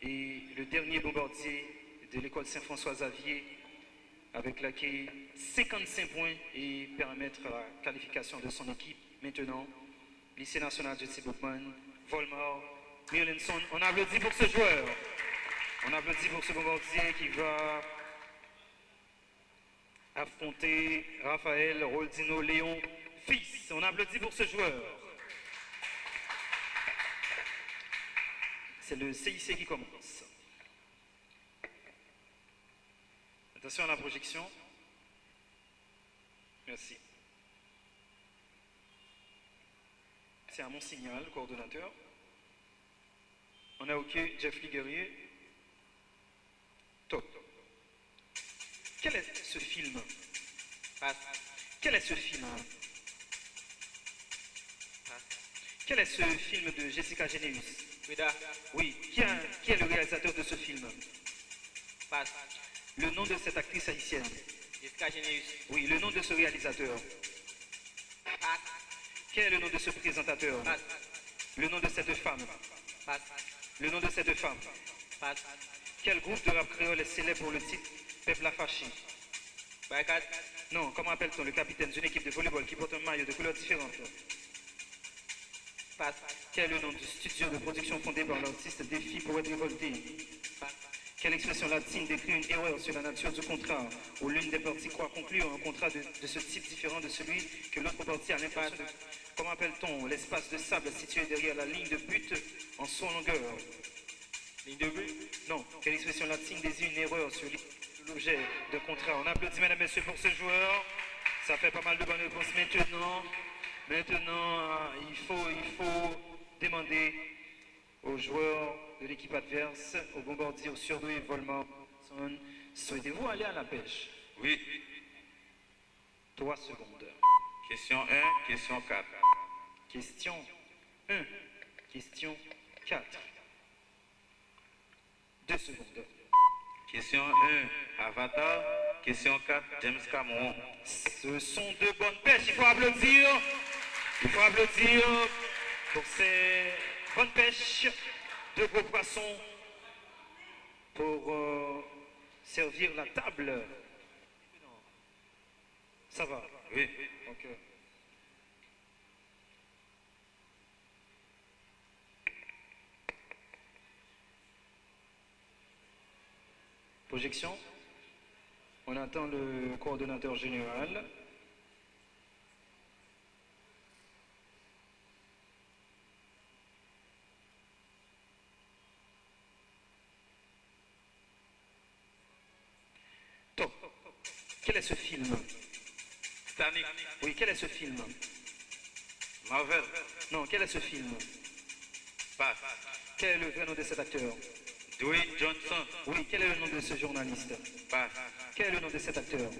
[SPEAKER 1] et le dernier bombardier de l'école Saint-François-Xavier avec laquelle 55 points et permettre la qualification de son équipe. Maintenant, lycée national de Bookman, Volmar, Mirlinson. On applaudit pour ce joueur. On applaudit pour ce bombardier qui va affronter Raphaël Roldino Léon Fils. On applaudit pour ce joueur. C'est le CIC qui commence. Attention à la projection. Merci. C'est à mon signal, coordonnateur. On a OK, Jeff Liguerrier. Top. Quel est ce film? Quel est ce film? Quel est ce film de Jessica Généus? Oui, qui est le réalisateur de ce film? Le nom de cette actrice haïtienne?
[SPEAKER 2] Jessica Généus.
[SPEAKER 1] Oui, le nom de ce réalisateur? Quel est le nom de ce présentateur? Le nom de cette femme? Le nom de cette femme? Quel groupe de rap créole est célèbre pour le titre Peuple Afaché? Non, comment appelle-t-on le capitaine d'une équipe de volleyball qui porte un maillot de couleurs différentes? Quel est le nom du studio de production fondé par l'artiste Défi Poète Révolté? Quelle expression latine décrit une erreur sur la nature du contrat, où l'une des parties croit conclure un contrat de ce type différent de celui que l'autre partie a l'impression de... Comment appelle-t-on l'espace de sable situé derrière la ligne de but en son longueur?
[SPEAKER 2] Ligne de but.
[SPEAKER 1] Non. Quelle expression latine désigne une erreur sur l'objet d'un contrat? On applaudit, mesdames et messieurs, pour ce joueur. Ça fait pas mal de bonnes réponses. Maintenant, il faut demander aux joueurs de l'équipe adverse, aux bombardiers, aux surdoués, Volmar, souhaitez-vous aller à la pêche?
[SPEAKER 3] Oui.
[SPEAKER 1] 3 secondes.
[SPEAKER 3] Question 1, question 4.
[SPEAKER 1] Question 1, question 4. 2 secondes.
[SPEAKER 3] Question 1, Avatar. Question 4, James Cameron.
[SPEAKER 1] Ce sont 2 bonnes pêches. Il faut applaudir. Il faut applaudir pour ces bonnes pêches. 2 gros poissons pour servir la table. Ça va?
[SPEAKER 3] Oui.
[SPEAKER 1] Ok. Projection. On attend le coordonnateur général. Top. Quel est ce film?
[SPEAKER 3] Titanic.
[SPEAKER 1] Oui, quel est ce film?
[SPEAKER 3] Marvel.
[SPEAKER 1] Non, quel est ce film?
[SPEAKER 3] Pass.
[SPEAKER 1] Quel est le vrai nom de cet acteur?
[SPEAKER 3] Dwayne Johnson.
[SPEAKER 1] Oui, quel est le nom de ce journaliste?
[SPEAKER 3] Pass.
[SPEAKER 1] Quel est le nom de cet acteur?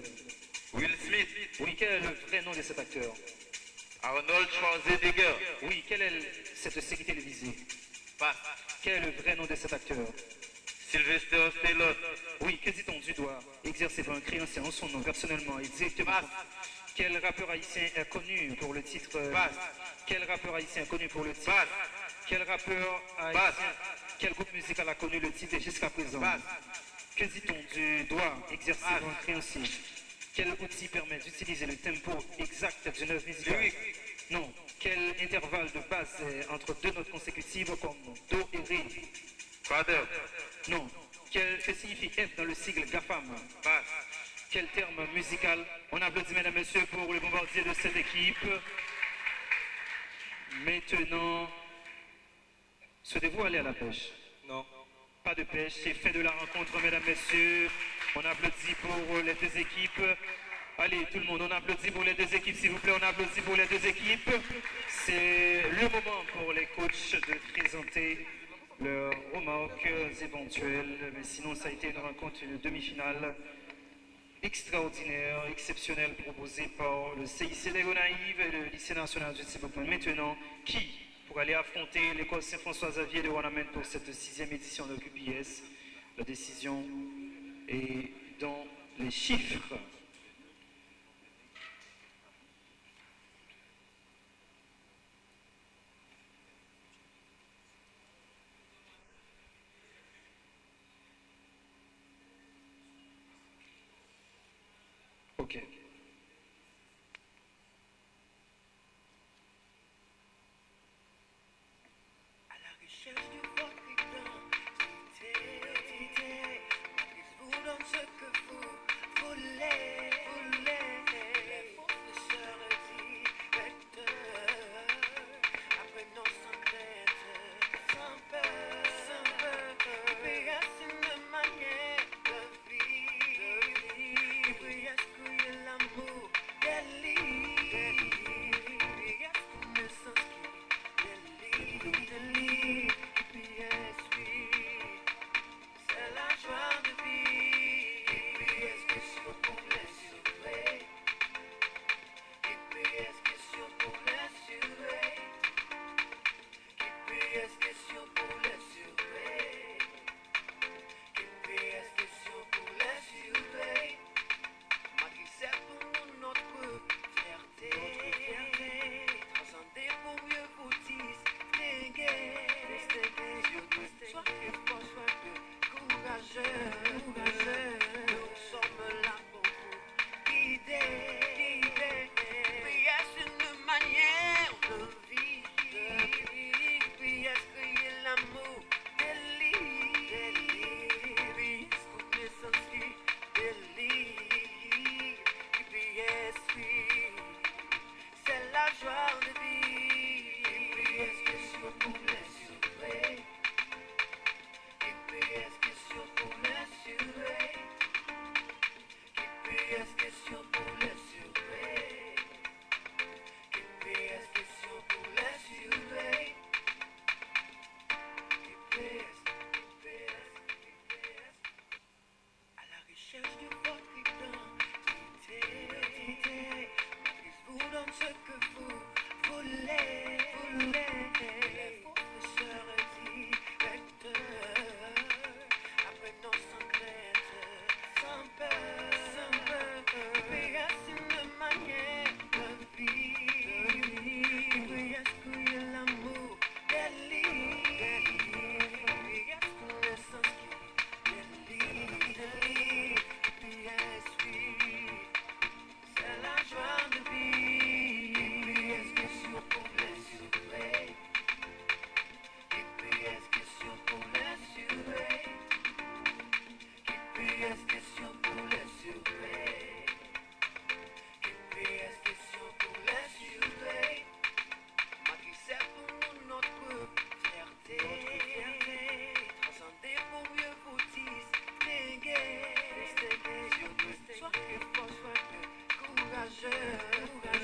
[SPEAKER 3] Will Smith.
[SPEAKER 1] Oui, quel est le vrai nom de cet acteur?
[SPEAKER 3] Arnold Schwarzenegger.
[SPEAKER 1] Oui, quelle est cette série télévisée?
[SPEAKER 3] Pass.
[SPEAKER 1] Quel est le vrai nom de cet acteur?
[SPEAKER 3] Sylvester Stallone.
[SPEAKER 1] Oui, que dit-on du doigt exercé par un créancier en son nom personnellement et directement?
[SPEAKER 3] Pass.
[SPEAKER 1] Quel rappeur haïtien est connu pour le titre?
[SPEAKER 3] Pass.
[SPEAKER 1] Quel rappeur haïtien est connu pour le titre?
[SPEAKER 3] Pass.
[SPEAKER 1] Quel rappeur haïtien?
[SPEAKER 3] Pass.
[SPEAKER 1] Quel groupe musical a connu le titre jusqu'à présent?
[SPEAKER 3] Pass.
[SPEAKER 1] Que dit-on du doigt exercé
[SPEAKER 3] Pass.
[SPEAKER 1] par un créancier? Quel outil permet d'utiliser le tempo exact d'une œuvre musicale?
[SPEAKER 3] Lyrique.
[SPEAKER 1] Non. Quel intervalle de base est entre 2 notes consécutives comme Do et Ré?
[SPEAKER 3] Father.
[SPEAKER 1] Non. Que signifie F dans le sigle GAFAM?
[SPEAKER 3] Pass.
[SPEAKER 1] Quel terme musical? On applaudit, mesdames et messieurs, pour le bombardier de cette équipe. Maintenant, souhaitez-vous aller à la pêche?
[SPEAKER 2] Non.
[SPEAKER 1] Pas de pêche, c'est fait de la rencontre, mesdames, messieurs. On applaudit pour les 2 équipes. Allez, tout le monde, on applaudit pour les 2 équipes, s'il vous plaît, on applaudit pour les 2 équipes. C'est le moment pour les coachs de présenter leurs remarques éventuelles. Mais sinon, ça a été une rencontre, une demi-finale extraordinaire, exceptionnelle, proposée par le CIC des Gonaïves et le lycée national du Tiboucan. Maintenant, qui pour aller affronter l'école Saint-François-Xavier de Wanamène pour cette 6e édition de QPS? La décision est dans les chiffres. Ok.
[SPEAKER 5] À la recherche de votre identité, vous donne ce que vous voulez. Les fournisseurs directeurs, apprenons sans crainte, sans peur, péas une manière de vivre, péas que l'amour délivre, péas une sens qui délivre. histoire de vie. GPS question pour l'assurer. GPS question pour l'assurer. GPS question pour l'assurer. GPS question pour l'assurer. Ma qui sert pour nous notre fierté. Transcender pour mieux vous distinguer. Sois que fort, sois que courageux.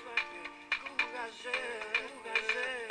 [SPEAKER 5] soyez courageux, courageux.